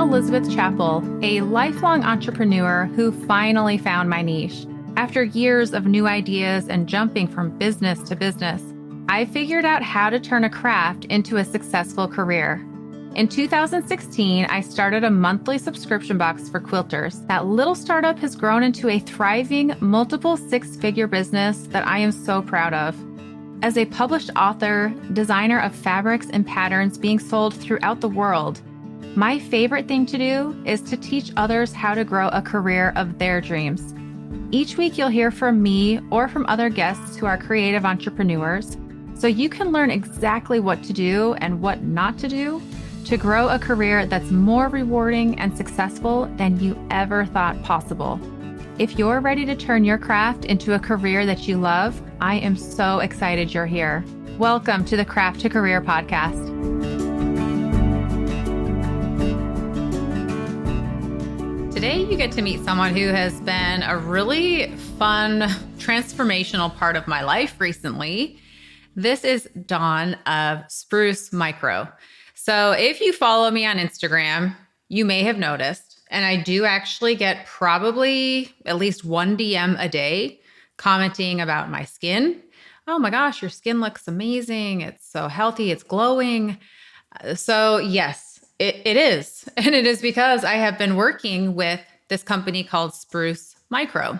Elizabeth Chappell, a lifelong entrepreneur who finally found my niche. After years of new ideas and jumping from business to business, I figured out how to turn a craft into a successful career. In 2016, I started a monthly subscription box for quilters. That little startup has grown into a thriving, multiple six-figure business that I am so proud of. As a published author, designer of fabrics and patterns being sold throughout the world, my favorite thing to do is to teach others how to grow a career of their dreams. Each week, you'll hear from me or from other guests who are creative entrepreneurs, so you can learn exactly what to do and what not to do to grow a career that's more rewarding and successful than you ever thought possible. If you're ready to turn your craft into a career that you love, I am so excited you're here. Welcome to the Craft to Career podcast. Today, you get to meet someone who has been a really fun, transformational part of my life recently. This is Dawn of Spruce Micro. So if you follow me on Instagram, you may have noticed, and I do actually get probably at least one DM a day commenting about my skin. Oh my gosh, your skin looks amazing. It's so healthy. It's glowing. So yes, it is. And it is because I have been working with this company called Spruce Micro.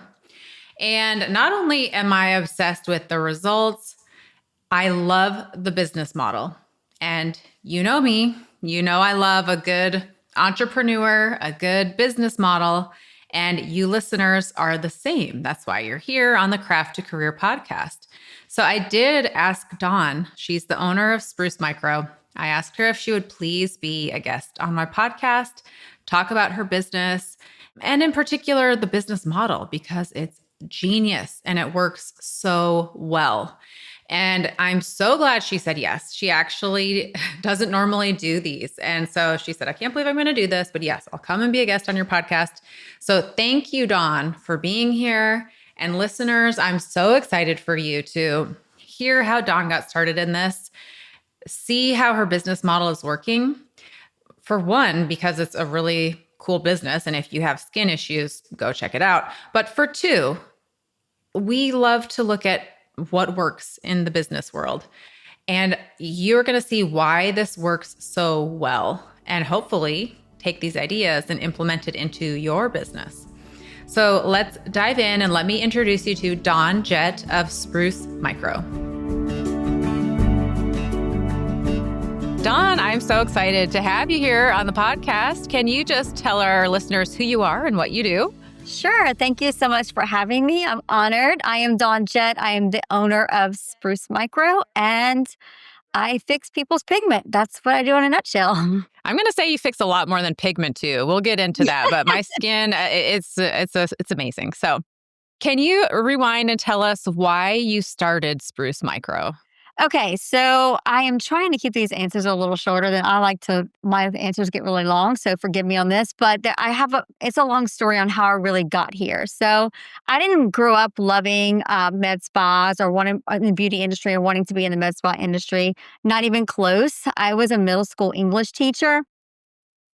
And not only am I obsessed with the results, I love the business model. And you know me, you know I love a good entrepreneur, a good business model, and you listeners are the same. That's why you're here on the Craft to Career podcast. So I did ask Dawn, she's the owner of Spruce Micro. I asked her if she would please be a guest on my podcast, talk about her business, and in particular, the business model, because it's genius and it works so well. And I'm so glad she said yes. She actually doesn't normally do these. And so she said, I can't believe I'm going to do this, but yes, I'll come and be a guest on your podcast. So thank you, Dawn, for being here. And listeners, I'm so excited for you to hear how Dawn got started in this, see how her business model is working. For one, because it's a really cool business. And if you have skin issues, go check it out. But for two, we love to look at what works in the business world. And you're going to see why this works so well and hopefully take these ideas and implement it into your business. So let's dive in and let me introduce you to Dawn Jett of Spruce Micro. Dawn, I'm so excited to have you here on the podcast. Can you just tell our listeners who you are and what you do? Sure. Thank you so much for having me. I'm honored. I am Dawn Jett. I am the owner of Spruce Micro, and I fix people's pigment. That's what I do in a nutshell. I'm going to say you fix a lot more than pigment too. We'll get into that, but my skin, it's amazing. So can you rewind and tell us why you started Spruce Micro? Okay, so I am trying to keep these answers a little shorter than I like to. My answers get really long, so forgive me on this. But it's a long story on how I really got here. So I didn't grow up loving med spas or wanting in the beauty industry or wanting to be in the med spa industry. Not even close. I was a middle school English teacher.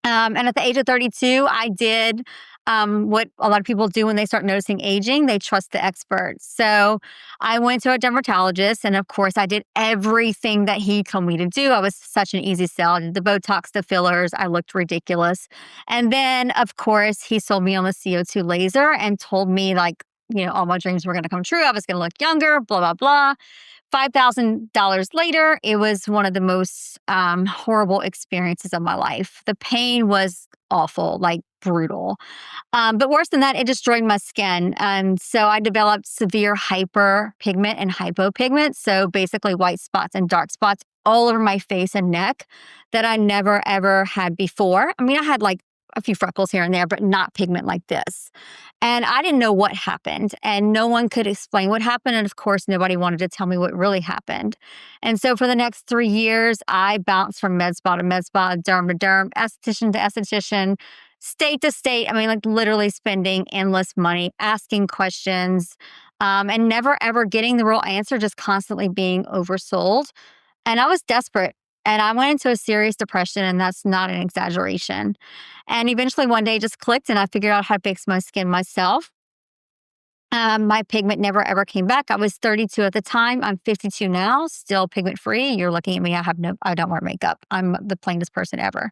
And at the age of 32, I did what a lot of people do when they start noticing aging. They trust the experts. So I went to a dermatologist, and of course, I did everything that he told me to do. I was such an easy sell. I did the Botox, the fillers. I looked ridiculous. And then, of course, he sold me on the CO2 laser and told me, all my dreams were going to come true. I was going to look younger, blah, blah, blah. $5,000 later, it was one of the most horrible experiences of my life. The pain was awful, brutal. But worse than that, it destroyed my skin. And so I developed severe hyperpigment and hypopigment. So basically white spots and dark spots all over my face and neck that I never, ever had before. I mean, I had a few freckles here and there, but not pigment like this. And I didn't know what happened, and no one could explain what happened. And of course, nobody wanted to tell me what really happened. And so for the next 3 years, I bounced from med spa to med spa, derm to derm, esthetician to esthetician, state to state. I mean, literally spending endless money, asking questions, and never ever getting the real answer, just constantly being oversold. And I was desperate. And I went into a serious depression, and that's not an exaggeration. And eventually one day it just clicked and I figured out how to fix my skin myself. My pigment never ever came back. I was 32 at the time. I'm 52 now, still pigment free. You're looking at me. I don't wear makeup. I'm the plainest person ever.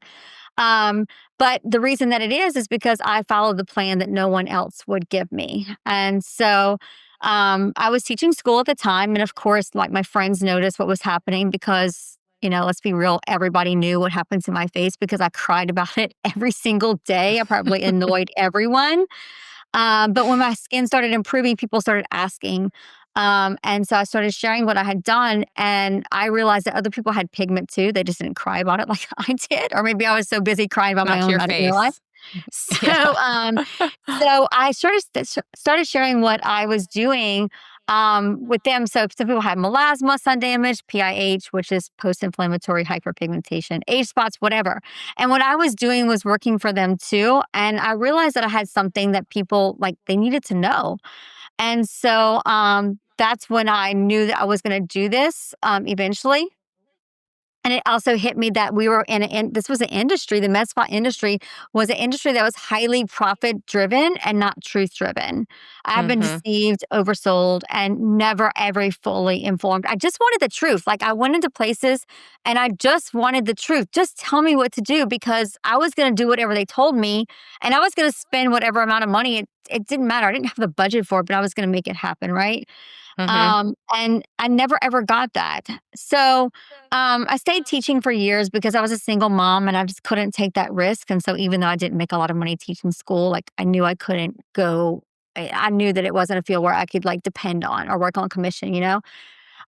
Um, but the reason that it is because I followed the plan that no one else would give me. And so I was teaching school at the time. And of course, like my friends noticed what was happening because, let's be real, everybody knew what happened to my face because I cried about it every single day. I probably annoyed everyone. But when my skin started improving, people started asking. And so I started sharing what I had done. And I realized that other people had pigment too. They just didn't cry about it like I did. Or maybe I was so busy crying about my Not to own, your I didn't realize. face. So, Yeah. so I started sharing what I was doing with them. So some people had melasma, sun damage, PIH, which is post-inflammatory hyperpigmentation, age spots, whatever. And what I was doing was working for them too. And I realized that I had something that people like they needed to know. And so that's when I knew that I was going to do this eventually. And it also hit me that we were this was an industry, the med spa industry was an industry that was highly profit driven and not truth driven. I've been Hmm. deceived, oversold, and never ever fully informed. I just wanted the truth. Like I went into places and I just wanted the truth. Just tell me what to do because I was going to do whatever they told me and I was going to spend whatever amount of money. It didn't matter. I didn't have the budget for it, but I was going to make it happen. Right. Hmm. And I never ever got that. So I stayed teaching for years because I was a single mom and I just couldn't take that risk. And so even though I didn't make a lot of money teaching school, like I knew I couldn't go. I knew that it wasn't a field where I could like depend on or work on commission.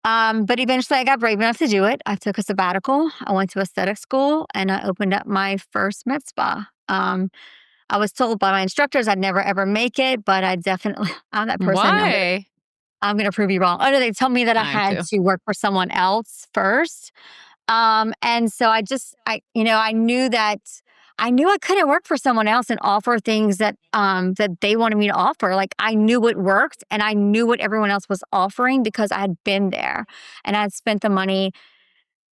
But eventually I got brave enough to do it. I took a sabbatical. I went to aesthetic school and I opened up my first med spa. I was told by my instructors I'd never ever make it, but I'm that person. Why? I'm gonna prove you wrong. Oh, no, they told me that I I am had too. to work for someone else first. And so I knew I couldn't work for someone else and offer things that they wanted me to offer. Like I knew what worked and I knew what everyone else was offering because I had been there and I had spent the money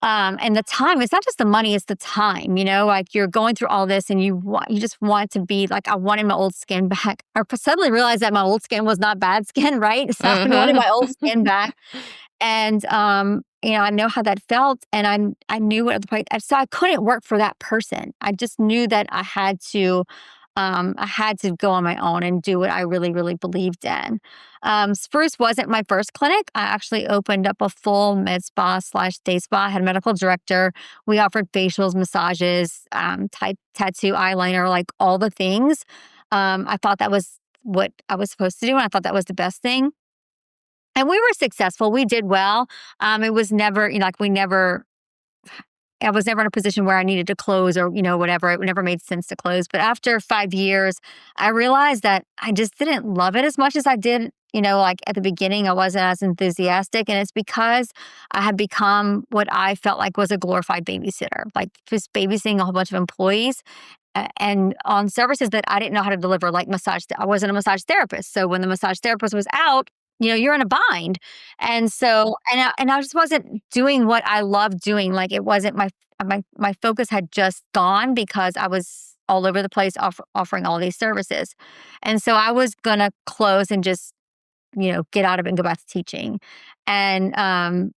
and the time. It's not just the money, it's the time, like you're going through all this and you just want to be like, I wanted my old skin back. I suddenly realized that my old skin was not bad skin, right? So I wanted Hmm. my old skin back. And I know how that felt and I knew what the point so I couldn't work for that person. I just knew that I had to go on my own and do what I really, really believed in. Spruce wasn't my first clinic. I actually opened up a full med spa slash day spa. I had a medical director. We offered facials, massages, type tattoo, eyeliner, like all the things. I thought that was what I was supposed to do. And I thought that was the best thing. And we were successful. We did well. It was never, I was never in a position where I needed to close or, whatever. It never made sense to close. But after 5 years, I realized that I just didn't love it as much as I did. Like at the beginning, I wasn't as enthusiastic. And it's because I had become what I felt like was a glorified babysitter, like just babysitting a whole bunch of employees and on services that I didn't know how to deliver, like massage. I wasn't a massage therapist. So when the massage therapist was out, you're in a bind. And so, and I just wasn't doing what I loved doing. Like it wasn't my focus had just gone because I was all over the place offering all these services. And so I was going to close and just get out of it and go back to teaching. And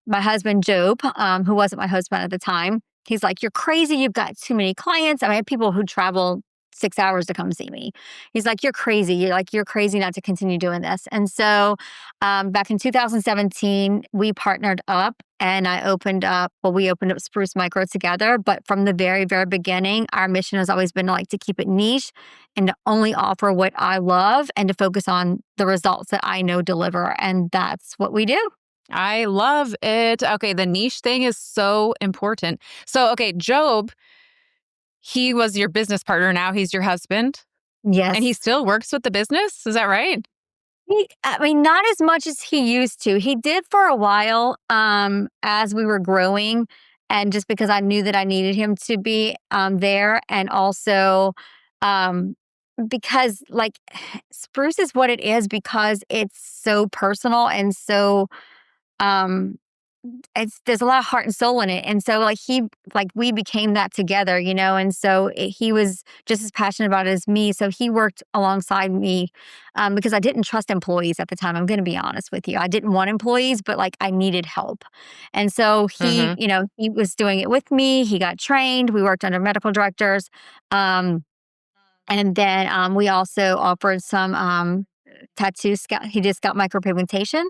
my husband, Job, who wasn't my husband at the time, he's like, "You're crazy. You've got too many clients." I have people who travel 6 hours to come see me. He's like, "You're crazy. You're crazy not to continue doing this." And so back in 2017, we partnered up and we opened up Spruce Micro together. But from the very, very beginning, our mission has always been to keep it niche and to only offer what I love and to focus on the results that I know deliver. And that's what we do. I love it. Okay, the niche thing is so important. So, okay, Job, he was your business partner. Now he's your husband, and he Yes. still works with the business. Is that right? I mean, not as much as he used to. He did for a while as we were growing. And just because I knew that I needed him to be there. And also um, because, like, Spruce is what it is because it's so personal and so um, there's a lot of heart and soul in it. And so like we became that together, and so he was just as passionate about it as me. So he worked alongside me because I didn't trust employees at the time. I'm going to be honest with you. I didn't want employees, but like I needed help. And so he, Hmm. he was doing it with me. He got trained. We worked under medical directors. Um, and then we also offered some tattoo scout. He did scalp micropigmentation.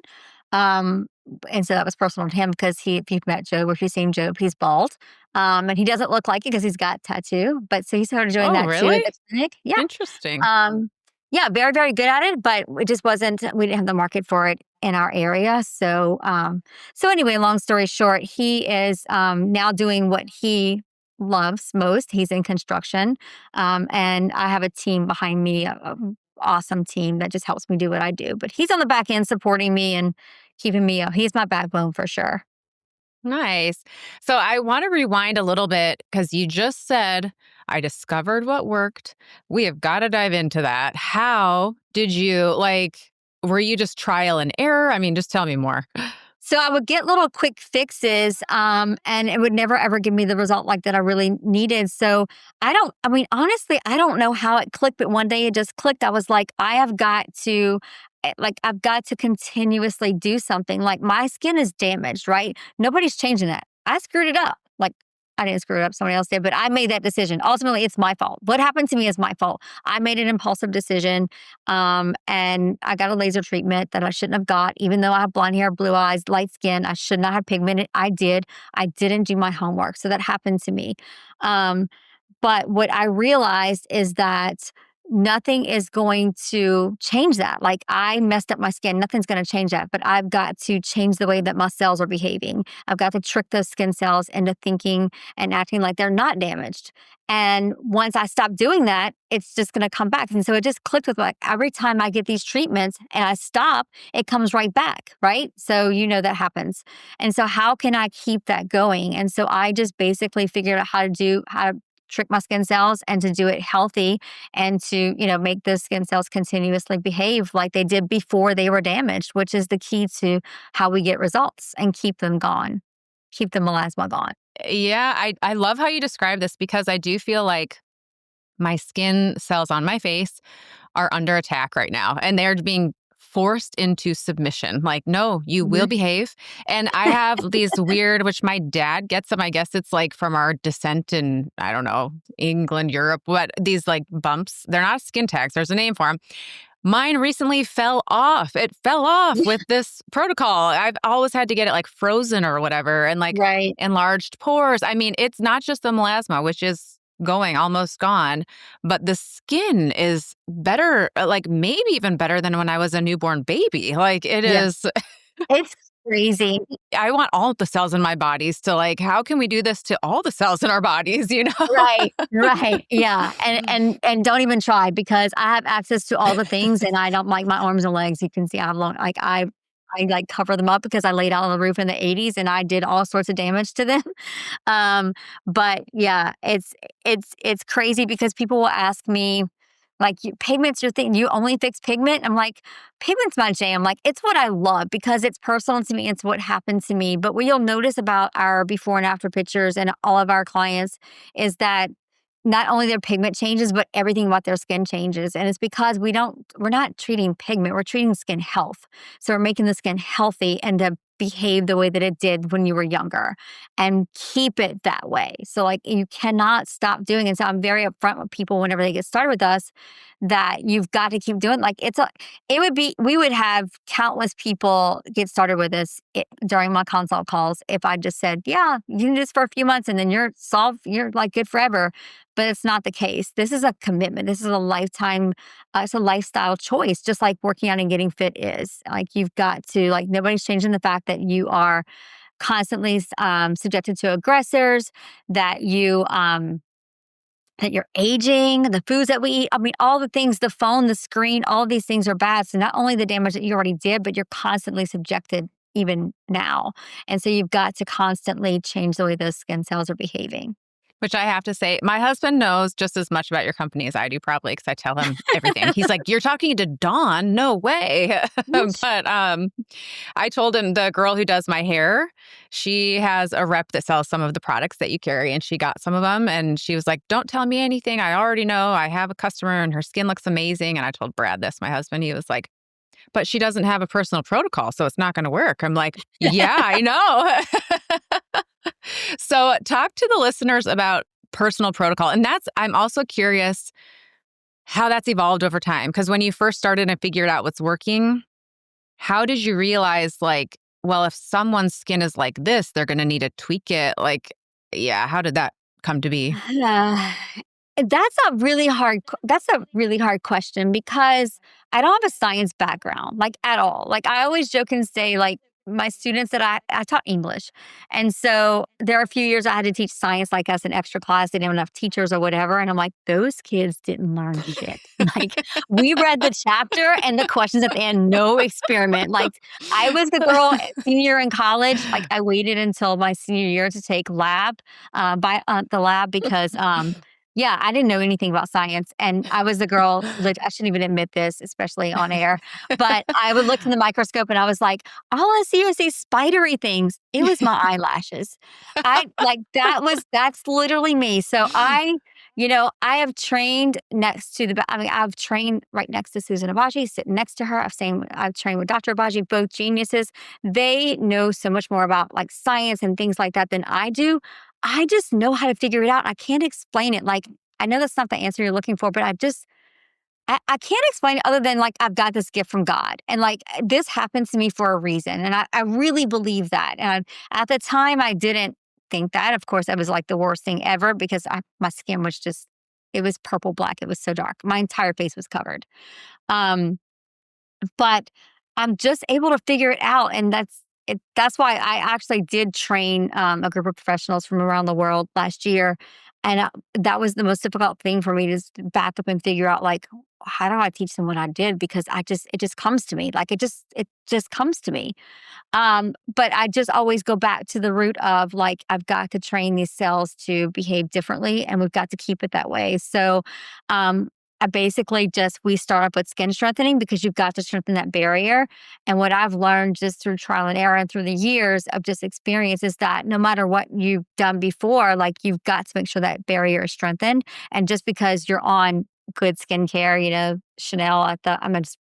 Um, and so that was personal to him because if you've met Joe or if you've seen Joe, he's bald. And he doesn't look like it because he's got tattoo. But so he started doing Oh, that too at really? the clinic. Yeah. Interesting. Um, yeah, very, very good at it, but it just wasn't, we didn't have the market for it in our area. So anyway, long story short, he is now doing what he loves most. He's in construction. And I have a team behind me, awesome team that just helps me do what I do. But he's on the back end supporting me and keeping me up. He's my backbone for sure. Nice. So I want to rewind a little bit because you just said, I discovered what worked. We have got to dive into that. How did you were you just trial and error? I mean, just tell me more. So I would get little quick fixes, and it would never ever give me the result like that I really needed. So I mean, honestly, I don't know how it clicked, but one day it just clicked. I was like, I've got to continuously do something. Like my skin is damaged, right? Nobody's changing that. I screwed it up. Like I didn't screw it up, somebody else did, but I made that decision. Ultimately, it's my fault. What happened to me is my fault. I made an impulsive decision, and I got a laser treatment that I shouldn't have got, even though I have blonde hair, blue eyes, light skin. I should not have pigmented. I did. I didn't do my homework. So that happened to me. Um, but what I realized is that nothing is going to change that. Like I messed up my skin, nothing's going to change that. But I've got to change the way that my cells are behaving. I've got to trick those skin cells into thinking and acting like they're not damaged. And once I stop doing that, it's just going to come back. And so it just clicked with like every time I get these treatments and I stop, it comes right back. Right. So, that happens. And so, how can I keep that going? And so, I just basically figured out how to trick my skin cells and to do it healthy and to, make those skin cells continuously behave like they did before they were damaged, which is the key to how we get results and keep them gone, keep the melasma gone. Yeah, I love how you describe this because I do feel like my skin cells on my face are under attack right now and they're being forced into submission. Like, no, you will Mhm. behave. And I have these weird, which my dad gets them. I guess it's like from our descent in, I don't know, England, Europe, but these like bumps, they're not skin tags. There's a name for them. Mine recently fell off. It fell off with this protocol. I've always had to get it like frozen or whatever and like Right. enlarged pores. I mean, it's not just the melasma, which is going almost gone, but the skin is better, like maybe even better than when I was a newborn baby. Like it Yeah. is, It's crazy. I want all the cells in my bodies to like, how can we do this to all the cells in our bodies, you know? Right, right, yeah, and don't even try because I have access to all the things, and I don't like my arms and legs. You can see I have long, like I cover them up because I laid out on the roof in the '80s, and I did all sorts of damage to them. But yeah, it's crazy because people will ask me like, "Pigment's your thing. You only fix pigment?" I'm like, "Pigment's my jam." Like, it's what I love because it's personal to me. It's what happened to me. But what you'll notice about our before and after pictures and all of our clients is that not only their pigment changes, but everything about their skin changes. And it's because we're not treating pigment, we're treating skin health. So we're making the skin healthy and to behave the way that it did when you were younger and keep it that way. So like you cannot stop doing it. So I'm very upfront with people whenever they get started with us that you've got to keep doing. Like we would have countless people get started with this during my consult calls if I just said, yeah, you can do this for a few months and then you're like good forever. But it's not the case. This is a commitment. This is a lifetime, it's a lifestyle choice, just like working out and getting fit is. Like you've got to, like, nobody's changing the fact that you are constantly subjected to aggressors, that you're aging, the foods that we eat. I mean, all the things, the phone, the screen, all of these things are bad. So not only the damage that you already did, but you're constantly subjected even now. And so you've got to constantly change the way those skin cells are behaving. Which I have to say, my husband knows just as much about your company as I do, probably, because I tell him everything. He's like, "You're talking to Dawn? No way." But I told him the girl who does my hair, she has a rep that sells some of the products that you carry, and she got some of them. And she was like, "Don't tell me anything. I already know. I have a customer, and her skin looks amazing." And I told Brad this, my husband. He was like, "But she doesn't have a personal protocol, so it's not going to work." I'm like, "Yeah, I know." So talk to the listeners about personal protocol. And I'm also curious how that's evolved over time. Because when you first started and figured out what's working, how did you realize, like, well, if someone's skin is like this, they're going to need to tweak it? Like, yeah, how did that come to be? That's a really hard question because I don't have a science background, like at all. Like I always joke and say, like my students that I taught English. And so there are a few years I had to teach science like as an extra class. They didn't have enough teachers or whatever. And I'm like, those kids didn't learn shit. Like we read the chapter and the questions at the end, no experiment. Like I was the girl senior in college. Like I waited until my senior year to take by the lab because yeah, I didn't know anything about science. And I was the girl, like, I shouldn't even admit this, especially on air, but I would look in the microscope and I was like, all I see is these spidery things. It was my eyelashes. That's literally me. So I have trained next to I've trained right next to Susan Abaji, sitting next to her. I've trained with Dr. Abaji, both geniuses. They know so much more about like science and things like that than I do. I just know how to figure it out. I can't explain it. Like, I know that's not the answer you're looking for, but I can't explain it other than like, I've got this gift from God. And like, this happens to me for a reason. And I really believe that. And at the time, I didn't think that. Of course, it was like the worst thing ever because my skin was it was purple black. It was so dark. My entire face was covered. Um, but I'm just able to figure it out. And that's why I actually did train a group of professionals from around the world last year. And that was the most difficult thing for me to back up and figure out, like, how do I teach them what I did? Because it just comes to me. Like, it just comes to me. But I just always go back to the root of like, I've got to train these cells to behave differently and we've got to keep it that way. So, I basically we start up with skin strengthening because you've got to strengthen that barrier. And what I've learned just through trial and error and through the years of just experience is that no matter what you've done before, like you've got to make sure that barrier is strengthened. And just because you're on good skincare, Chanel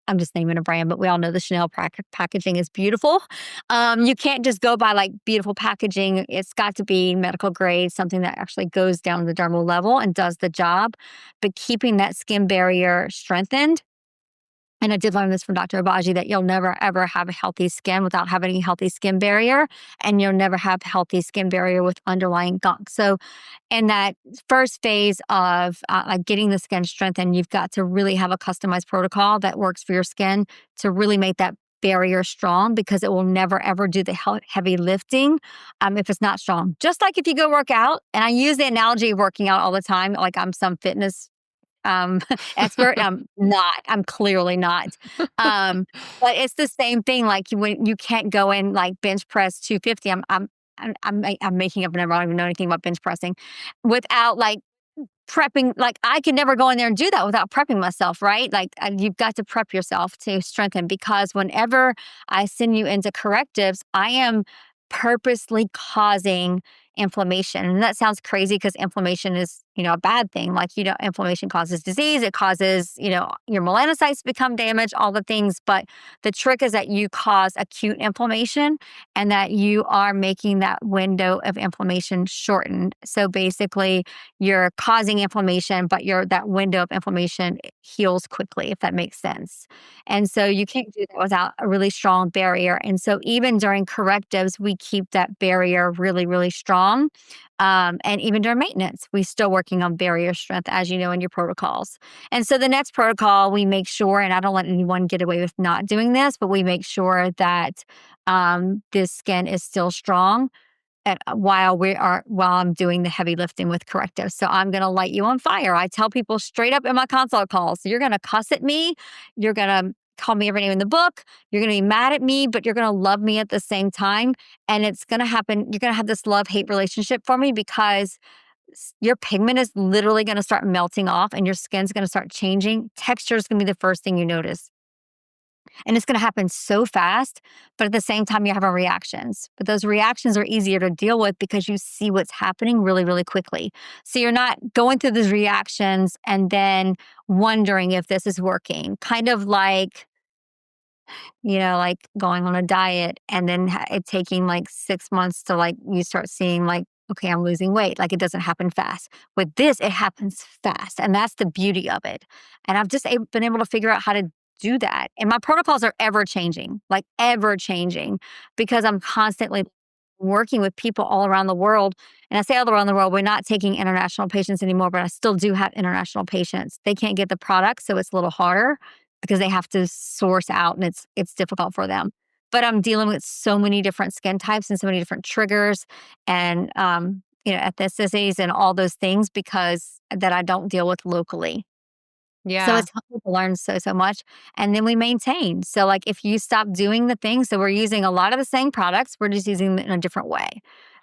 I'm just naming a brand, but we all know the Chanel packaging is beautiful. You can't just go by like beautiful packaging. It's got to be medical grade, something that actually goes down to the dermal level and does the job. But keeping that skin barrier strengthened. And I did learn this from Dr. Abaji that you'll never, ever have a healthy skin without having a healthy skin barrier. And you'll never have healthy skin barrier with underlying gunk. So in that first phase of like getting the skin strengthened, you've got to really have a customized protocol that works for your skin to really make that barrier strong because it will never, ever do the heavy lifting if it's not strong. Just like if you go work out, and I use the analogy of working out all the time, like I'm some fitness expert. I'm clearly not. But it's the same thing. Like when you can't go in like bench press 250, I'm making up a number. I don't even know anything about bench pressing without like prepping. Like I could never go in there and do that without prepping myself, right? Like you've got to prep yourself to strengthen because whenever I send you into correctives, I am purposely causing inflammation. And that sounds crazy because inflammation is, a bad thing. Like, inflammation causes disease. It causes, your melanocytes to become damaged, all the things. But the trick is that you cause acute inflammation and that you are making that window of inflammation shortened. So basically you're causing inflammation, but that window of inflammation heals quickly, if that makes sense. And so you can't do that without a really strong barrier. And so even during correctives, we keep that barrier really, really strong. And even during maintenance, we still working on barrier strength, as you know, in your protocols. And so the next protocol, we make sure, and I don't let anyone get away with not doing this, but we make sure that this skin is still strong while I'm doing the heavy lifting with correctives. So I'm going to light you on fire. I tell people straight up in my consult calls, you're going to cuss at me. You're going to call me every name in the book. You're going to be mad at me, but you're going to love me at the same time. And it's going to happen. You're going to have this love-hate relationship for me because your pigment is literally going to start melting off and your skin's going to start changing. Texture is going to be the first thing you notice. And it's going to happen so fast, but at the same time, you're having reactions. But those reactions are easier to deal with because you see what's happening really, really quickly. So you're not going through these reactions and then wondering if this is working. Kind of like, like going on a diet and then it taking like 6 months to like you start seeing like, okay, I'm losing weight. Like it doesn't happen fast. With this, it happens fast. And that's the beauty of it. And I've just been able to figure out how to do that. And my protocols are ever changing, like ever changing, because I'm constantly working with people all around the world. And I say all around the world, we're not taking international patients anymore, but I still do have international patients. They can't get the product, so it's a little harder because they have to source out and it's difficult for them. But I'm dealing with so many different skin types and so many different triggers and ethnicities and all those things because that I don't deal with locally. So Yeah. it's helpful to learn so much. And then we maintain. So, like, if you stop doing the things, so we're using a lot of the same products, we're just using them in a different way.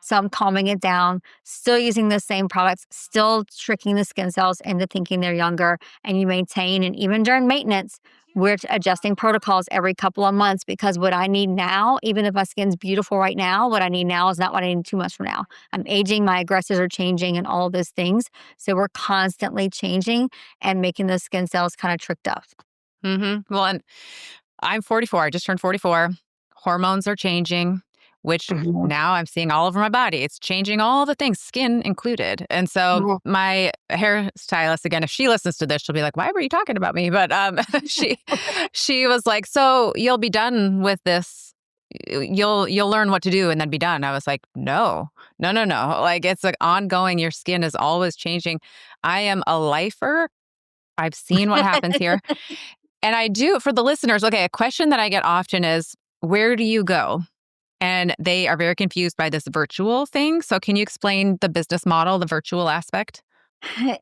So I'm calming it down, still using the same products, still tricking the skin cells into thinking they're younger, and you maintain. And even during maintenance, we're adjusting protocols every couple of months because what I need now, even if my skin's beautiful right now, what I need now is not what I need 2 months from now. I'm aging, my aggressors are changing, and all of those things. So we're constantly changing and making those skin cells kind of tricked up. Well, and I'm 44. I just turned 44. Hormones are changing, which Mhm. now I'm seeing all over my body. It's changing all the things, skin included. And so Mhm. my hairstylist, again, if she listens to this, she'll be like, "Why were you talking about me?" But she was like, "So you'll be done with this. You'll learn what to do and then be done." I was like, "No, no, no, no. Like it's like ongoing. Your skin is always changing. I am a lifer. I've seen what happens here." And I do for the listeners, okay, a question that I get often is, where do you go? And they are very confused by this virtual thing. So can you explain the business model, the virtual aspect?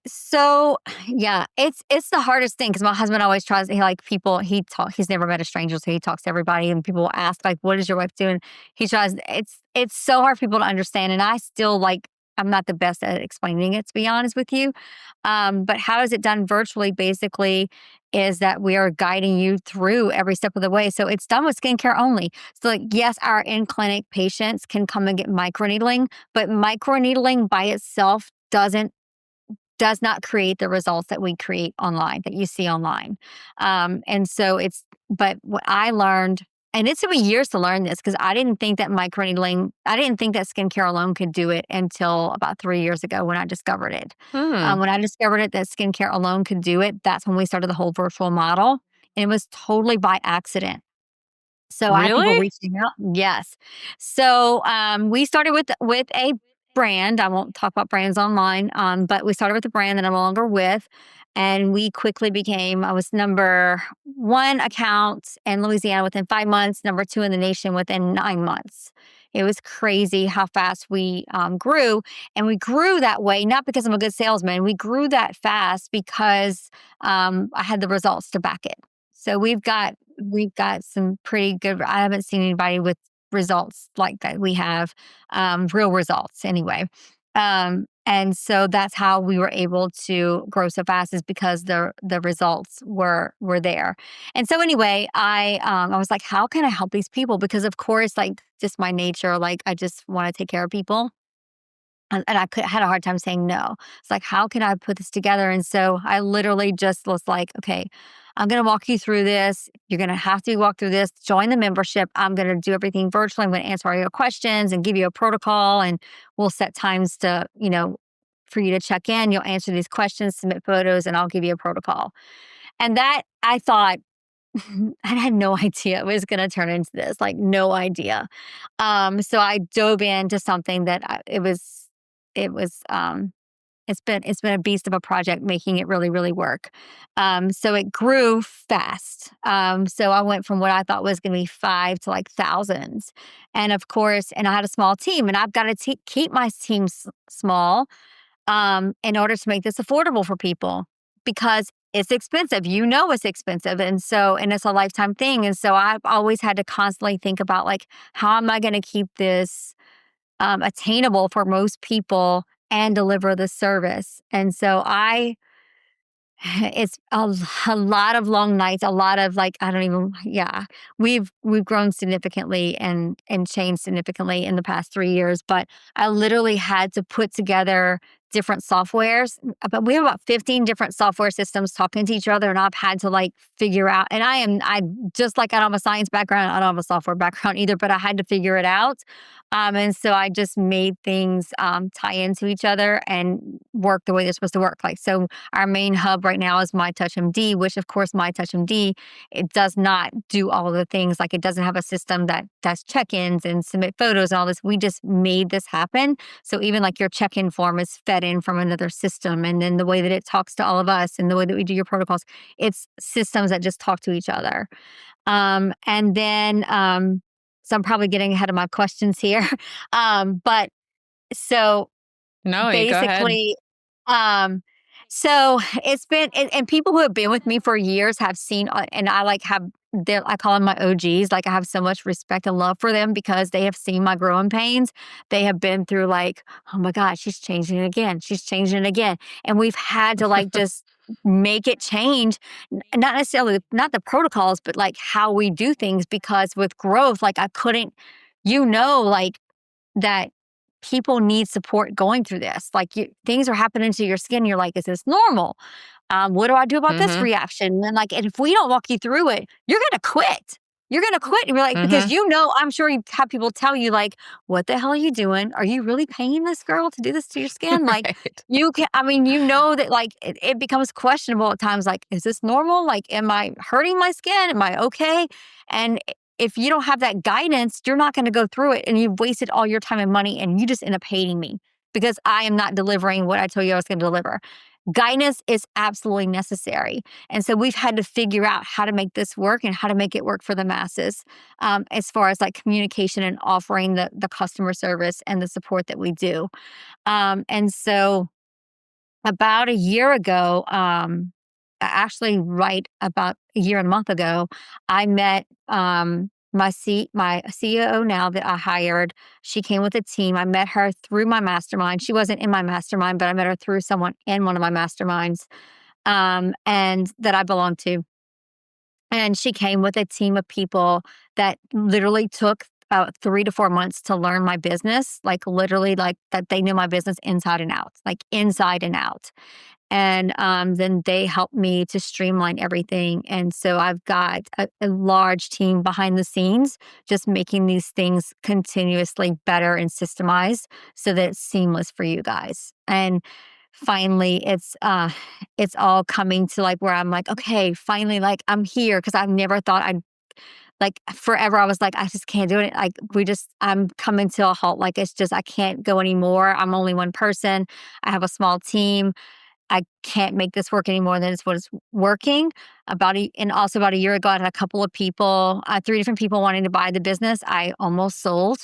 So yeah, it's the hardest thing because my husband always tries. He like people. He's never met a stranger, so he talks to everybody. And people will ask like, "What is your wife doing?" He tries. It's so hard for people to understand, and I still like. I'm not the best at explaining it, to be honest with you. But how is it done virtually? Basically, is that we are guiding you through every step of the way. So it's done with skincare only. So like, yes, our in clinic patients can come and get microneedling, but microneedling by itself does not create the results that we create online, that you see online. And so but what I learned, and it took me years to learn this because I didn't think that microneedling, I didn't think that skincare alone could do it until about 3 years ago when I discovered it. Hmm. When I discovered it, that skincare alone could do it, that's when we started the whole virtual model. And it was totally by accident. So I had people Really? reaching out. Yes. So we started with a brand. I won't talk about brands online, but we started with a brand that I'm no longer with, and we quickly became. I was number one account in Louisiana within 5 months, number two in the nation within 9 months. It was crazy how fast we grew, and we grew that way not because I'm a good salesman. We grew that fast because I had the results to back it. So we've got some pretty good. I haven't seen anybody with results like that we have, real results anyway. And so that's how we were able to grow so fast is because the results were there. And so anyway, I was like, how can I help these people? Because of course, like just my nature, like I just want to take care of people. And had a hard time saying no. It's like, how can I put this together? And so I literally just was like, okay, I'm going to walk you through this. You're going to have to walk through this. Join the membership. I'm going to do everything virtually. I'm going to answer all your questions and give you a protocol. And we'll set times to, for you to check in. You'll answer these questions, submit photos, and I'll give you a protocol. And that I thought, I had no idea it was going to turn into this, like no idea. So I dove into something that it was it's been a beast of a project making it really really work. So it grew fast. So I went from what I thought was going to be five to like thousands, and of course, and I had a small team, and I've got to keep my team small in order to make this affordable for people because it's expensive. It's expensive. And it's a lifetime thing. And so I've always had to constantly think about like, how am I going to keep this attainable for most people and deliver the service. And so it's a lot of long nights, a lot of like, I don't even, yeah, we've grown significantly and changed significantly in the past 3 years. But I literally had to put together different softwares. But we have about 15 different software systems talking to each other, and I've had to like figure out. And I just like I don't have a science background, I don't have a software background either, but I had to figure it out. And so I just made things tie into each other and work the way they're supposed to work. Like so, our main hub right now is MyTouchMD, which of course MyTouchMD, it does not do all of the things. Like it doesn't have a system that does check-ins and submit photos and all this. We just made this happen. So even like your check-in form is fed in from another system. And then the way that it talks to all of us and the way that we do your protocols, it's systems that just talk to each other. And then so I'm probably getting ahead of my questions here. But so No, you go ahead. basically, um, so it's been and people who have been with me for years have seen, and I like have their I call them my OGs. Like I have so much respect and love for them because they have seen my growing pains. They have been through like, oh my God, she's changing it again. She's changing it again, and we've had to like just make it change, not necessarily not the protocols, but like how we do things because with growth, like I couldn't, like that people need support going through this. Like things are happening to your skin. You're like, is this normal? What do I do about this Mm-hmm. reaction? And like, and if we don't walk you through it, you're gonna quit. You're gonna quit. And you're like, because Mm-hmm. I'm sure you have people tell you like, what the hell are you doing? Are you really paying this girl to do this to your skin? Like Right. you can, I mean, that like it becomes questionable at times. Like, is this normal? Like, am I hurting my skin? Am I okay? And if you don't have that guidance, you're not going to go through it and you've wasted all your time and money and you just end up hating me because I am not delivering what I told you I was going to deliver. Guidance is absolutely necessary. And so we've had to figure out how to make this work and how to make it work for the masses as far as like communication and offering the customer service and the support that we do. And so about a year ago, actually, right about a year and a month ago, I met my CEO now that I hired. She came with a team. I met her through my mastermind. She wasn't in my mastermind, but I met her through someone in one of my masterminds, and that I belong to. And she came with a team of people that literally took 3 to 4 months to learn my business, like literally, like that they knew my business inside and out, like inside and out. And then they helped me to streamline everything. And so I've got a large team behind the scenes, just making these things continuously better and systemized so that it's seamless for you guys. And finally, it's all coming to like where I'm like, okay, finally, like I'm here because I've never thought I'd like forever. I was like, I just can't do it. Like I'm coming to a halt. Like it's just I can't go anymore. I'm only one person. I have a small team. I can't make this work anymore than it's what is working. And also about a year ago, I had a couple of people, 3 different people wanting to buy the business. I almost sold.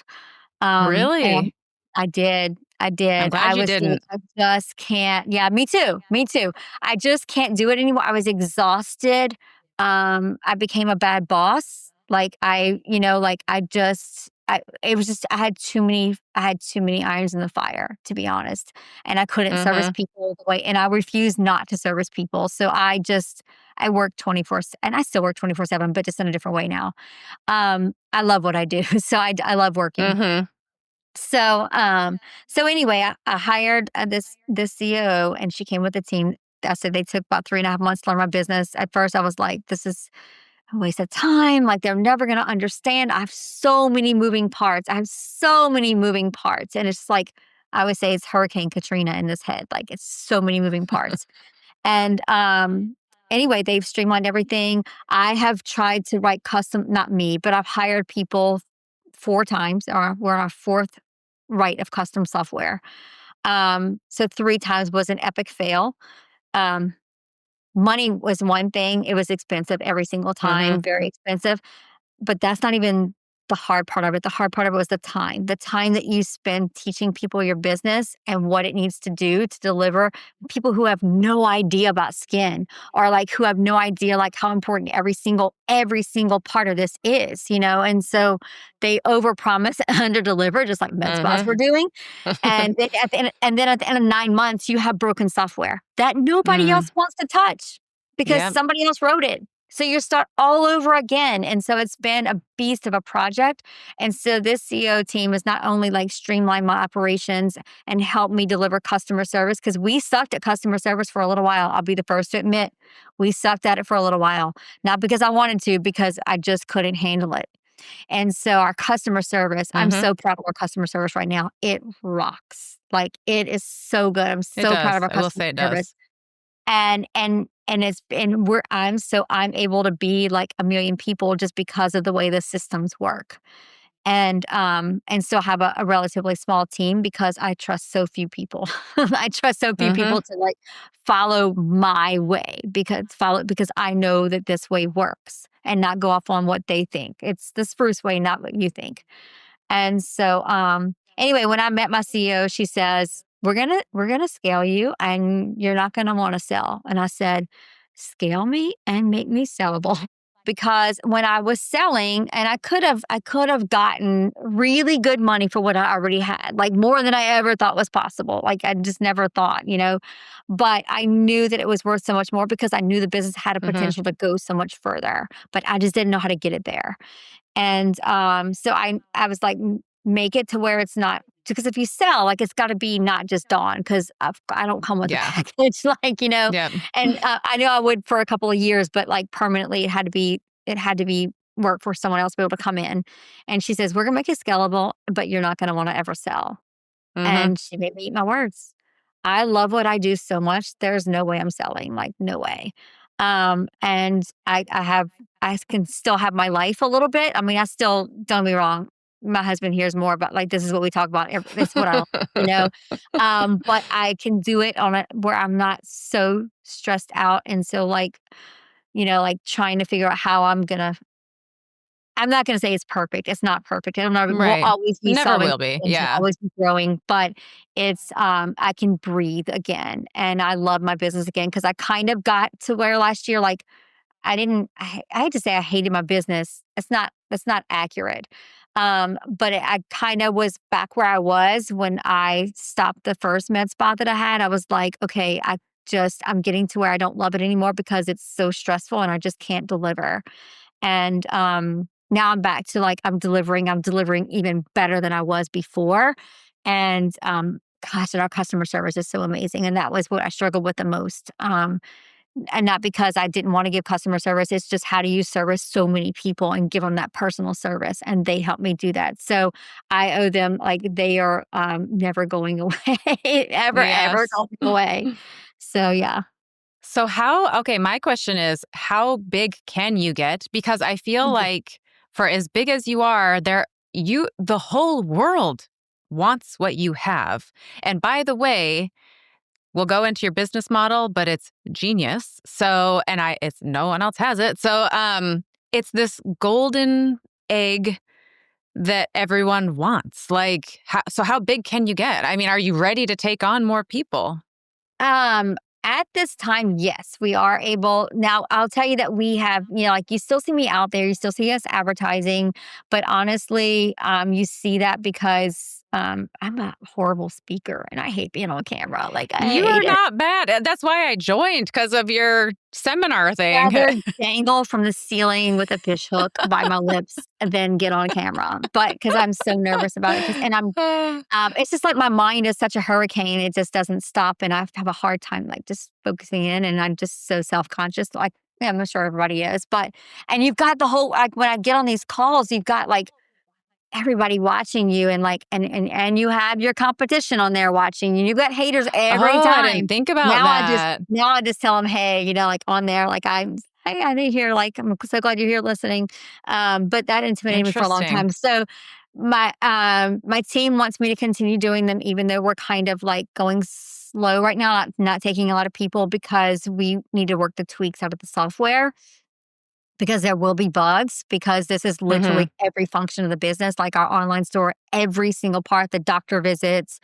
And Really? I did. I I'm did. glad I you was like, didn't. I just can't. Yeah, me too. Me too. I just can't do it anymore. I was exhausted. I became a bad boss. Like like it was just I had too many irons in the fire, to be honest. And I couldn't service Mm-hmm. people the way, and I refused not to service people. So I work 24, and I still work 24/7, but just in a different way now. I love what I do. So I love working. Mm-hmm. So, so anyway, I hired this CEO, and she came with a team. I said they took about 3.5 months to learn my business. At first, I was like, "This is a waste of time. Like they're never going to understand. I have so many moving parts. I have so many moving parts, and it's like I always say, it's Hurricane Katrina in this head. Like it's so many moving parts." And anyway, they've streamlined everything. I have tried to write custom, not me, but I've hired people 4 times, or we're on our fourth write of custom software. So 3 times was an epic fail. Um, Money was one thing. It was expensive every single Mm-hmm. time, very expensive. But that's not even the hard part of it. The hard part of it was the time that you spend teaching people your business and what it needs to do to deliver. People who have no idea about skin, or like who have no idea like how important every single part of this is, And so they overpromise and underdeliver, just like med spas were Mm-hmm. doing. And then at the end of 9 months, you have broken software that nobody else Mm. wants to touch because Yep. somebody else wrote it. So you start all over again. And so it's been a beast of a project. And so this CEO team has not only like streamlined my operations and helped me deliver customer service, because we sucked at customer service for a little while. I'll be the first to admit we sucked at it for a little while. Not because I wanted to, because I just couldn't handle it. And so our customer service, I'm Mm-hmm. so proud of our customer service right now. It rocks. Like it is so good. I'm It so proud of does. our I will customer say it service. does. And I'm able to be like a million people just because of the way the systems work. And still have a relatively small team because I trust so few people. I trust so few Mm-hmm. people to like follow my way, because I know that this way works and not go off on what they think. It's the Spruce way, not what you think. And so, anyway, when I met my CEO, she says, "We're gonna scale you, and you're not gonna want to sell." And I said, "Scale me and make me sellable." Because when I was selling, and I could have gotten really good money for what I already had, like more than I ever thought was possible. Like I just never thought. But I knew that it was worth so much more because I knew the business had a Mm-hmm. potential to go so much further. But I just didn't know how to get it there. And so I was like, make it to where it's not, because if you sell, like it's got to be not just Dawn, because I don't come with a Yeah. package, Yep. And I know I would for a couple of years, but like permanently, it had to be work for someone else to be able to come in. And she says, we're gonna make it scalable, but you're not gonna want to ever sell. Mm-hmm. And she made me eat my words. I love what I do so much. There's no way I'm selling, like no way. And I can still have my life a little bit. I mean, I still, don't be wrong. My husband hears more about like this is what we talk about. It's what I don't, you know. But I can do it on a where I'm not so stressed out, and so like trying to figure out how I'm not gonna say it's perfect. It's not perfect. It'll never will Right. always be Never solving will be. things and Yeah. always be growing, but I can breathe again, and I love my business again because I kind of got to where last year, like, I hate to say I hated my business. That's not accurate. But I kinda was back where I was when I stopped the first med spa that I had. I was like, "Okay, I'm getting to where I don't love it anymore because it's so stressful and I just can't deliver." And now I'm back to like I'm delivering even better than I was before. And gosh, and our customer service is so amazing. And that was what I struggled with the most. And not because I didn't want to give customer service. It's just how do you service so many people and give them that personal service? And they helped me do that. So I owe them, like, they are never going away, ever, ever Yes. going away. So yeah. So okay, my question is how big can you get? Because I feel like for as big as you are, the whole world wants what you have. And by the way, we'll go into your business model, but it's genius. So, and it's no one else has it. So, it's this golden egg that everyone wants. Like, how big can you get? I mean, are you ready to take on more people? Um, at this time, yes, we are able. Now, I'll tell you that we have, like you still see me out there, you still see us advertising, but honestly, you see that because I'm a horrible speaker and I hate being on camera. Like I You hate are it. not bad. That's why I joined because of your seminar thing. Rather dangle from the ceiling with a fish hook by my lips than get on camera. But because I'm so nervous about it, it's just like my mind is such a hurricane, it just doesn't stop, and I have a hard time, like, just focusing in, and I'm just so self-conscious, like, yeah, I'm sure everybody is, and you've got the whole like, when I get on these calls, you've got, like, everybody watching you and, like, and you have your competition on there watching you, you've got haters every Oh, I time. didn't think about that. Now I just tell them, "Hey," like, on there, like, I didn't hear, like, "I'm so glad you're here listening." But that intimidated me for a long Interesting. time. So my team wants me to continue doing them even though we're kind of, like, going slow right now, not taking a lot of people because we need to work the tweaks out of the software. because there will be bugs, because this is Hmm. literally every function of the business, like our online store, every single part, the doctor visits,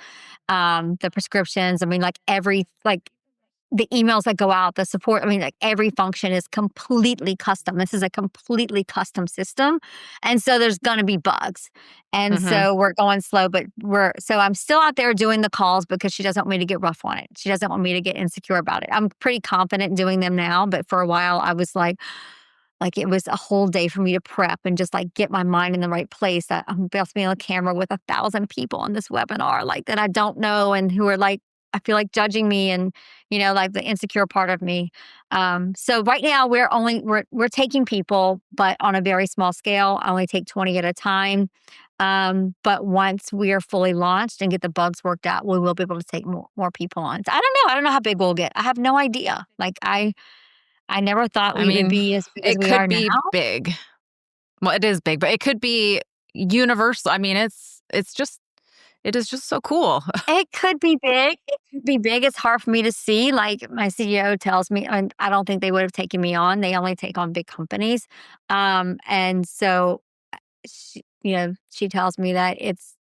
the prescriptions. I mean, like the emails that go out, the support. I mean, like every function is completely custom. This is a completely custom system. And so there's going to be bugs. And Hmm. so we're going slow, but so I'm still out there doing the calls because she doesn't want me to get rough on it. She doesn't want me to get insecure about it. I'm pretty confident doing them now, but for a while I was like it was a whole day for me to prep and just like get my mind in the right place that I'm about to be on camera with 1,000 people on this webinar, like that I don't know and who are like, I feel like judging me and, like the insecure part of me. So right now we're taking people, but on a very small scale. I only take 20 at a time. But once we are fully launched and get the bugs worked out, we will be able to take more people on. So I don't know. I don't know how big we'll get. I have no idea. Like I never thought I we would mean, be as big as it we are could now. be big. Well, it is big, but it could be universal. I mean, it is just so cool. It could be big. It could be big. It's hard for me to see. Like my CEO tells me, and I don't think they would have taken me on. They only take on big companies. And so she tells me that it's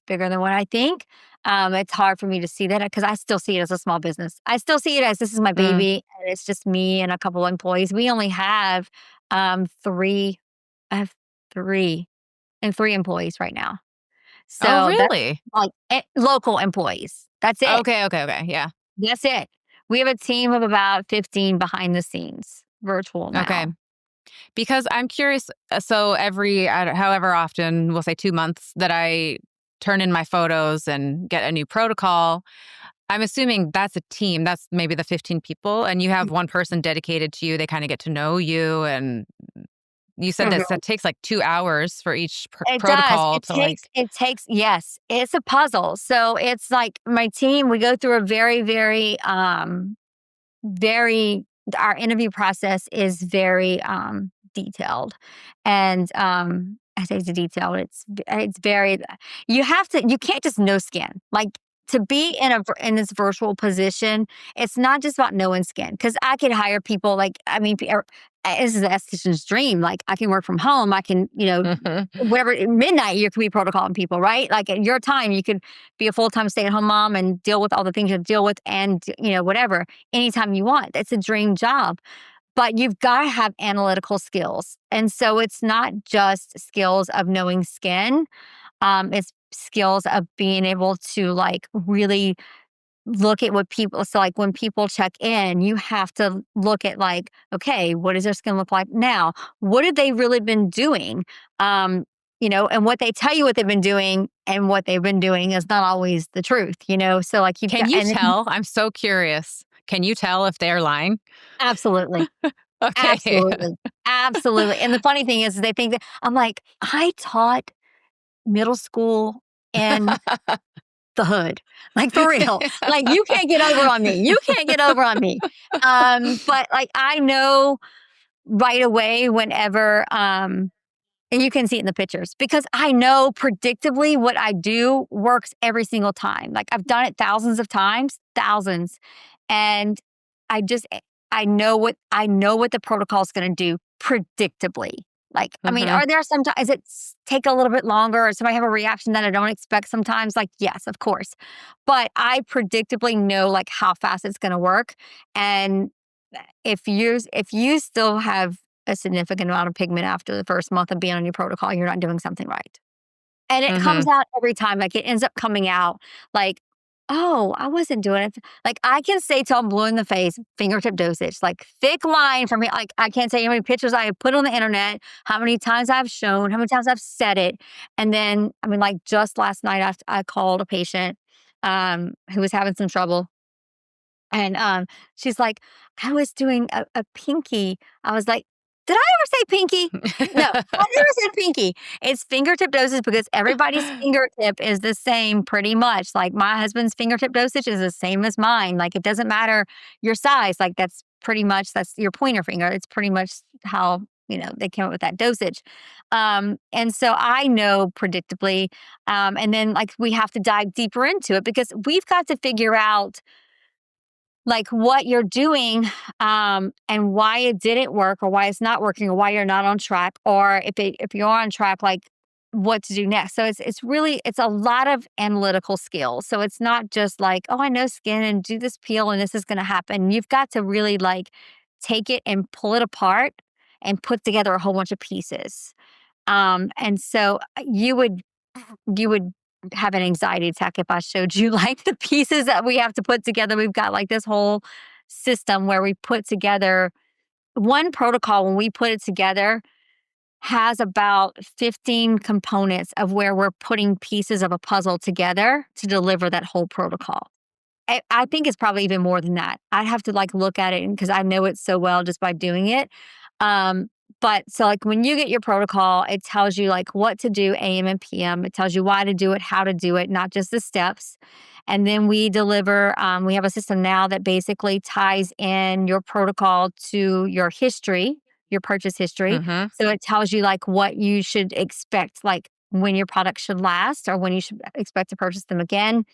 bigger than what I think. It's hard for me to see that because I still see it as a small business. I still see it as this is my Mm. baby and it's just me and a couple of employees. We only have three. I have three employees right now. Oh, So that's really? like local employees. That's it. Okay, okay, okay. Yeah. That's it. We have a team of about 15 behind the scenes, virtual Okay. now. Because I'm curious. So every, however often, we'll say 2 months, that I turn in my photos and get a new protocol, I'm assuming that's a team. That's maybe the 15 people, and you have one person dedicated to you. They kind of get to know you, and you said Mhm. that takes like 2 hours for each It does. protocol to like. Yes, it's a puzzle. So it's like my team, we go through a very, very, very, our interview process is very detailed. And I say it's detailed, it's very, you can't just no skin. Like to be in this virtual position, it's not just about knowing skin. Cause I could hire people like, I mean, this is the esthetician's dream. Like I can work from home. I can, whatever midnight you can be protocoling people, right? Like at your time, you could be a full-time stay-at-home mom and deal with all the things you have to deal with and whatever anytime you want. It's a dream job. But you've got to have analytical skills. And so it's not just skills of knowing skin. It's skills of being able to like really look at what people, so like when people check in, you have to look at like, okay, what does their skin look like now? What have they really been doing? And what they tell you what they've been doing and what they've been doing is not always the truth. So like you've Can got, you and then tell? I'm so curious. Can you tell if they're lying? absolutely. Okay. Absolutely. Absolutely. And the funny thing is they think that I'm like, I taught middle school in the hood. Like for real. Like you can't get over on me. You can't get over on me. But like I know right away whenever and you can see it in the pictures because I know predictably what I do works every single time. Like I've done it thousands of times, thousands. And I just I know what the protocol is going to do predictably. Like, I mean, Hmm. are there sometimes take a little bit longer or somebody have a reaction that I don't expect sometimes? Like, yes, of course. But I predictably know like how fast it's going to work. And if you still have a significant amount of pigment after the first month of being on your protocol, you're not doing something right. And it comes Hmm. out every time. Like it ends up coming out like, oh, I wasn't doing it. Like I can say till I'm blue in the face, fingertip dosage, like thick line for me. Like I can't tell you how many pictures I have put on the internet, how many times I've shown, how many times I've said it. And then, I mean, like just last night, I called a patient who was having some trouble and she's like, I was doing a pinky. I was like, did I ever say pinky? No, I never said pinky. It's fingertip dosage because everybody's fingertip is the same pretty much. Like my husband's fingertip dosage is the same as mine. Like it doesn't matter your size. Like that's your pointer finger. It's pretty much how, they came up with that dosage. And so I know predictably. And then like we have to dive deeper into it because we've got to figure out like what you're doing, and why it didn't work or why it's not working or why you're not on track, or if you're on track, like what to do next. So it's really it's a lot of analytical skills. So it's not just like, oh, I know skin and do this peel and this is going to happen. You've got to really like take it and pull it apart and put together a whole bunch of pieces. And so you would have an anxiety attack if I showed you like the pieces that we have to put together. We've got like this whole system where we put together one protocol. When we put it together, has about 15 components of where we're putting pieces of a puzzle together to deliver that whole protocol. I think it's probably even more than that. I'd have to like look at it because I know it so well just by doing it. Um, but so like when you get your protocol, it tells you like what to do AM and PM. It tells you why to do it, how to do it, not just the steps. And then we deliver, we have a system now that basically ties in your protocol to your history, your purchase history. Mm-hmm. So it tells you like what you should expect, like when your product should last or when you should expect to purchase them again.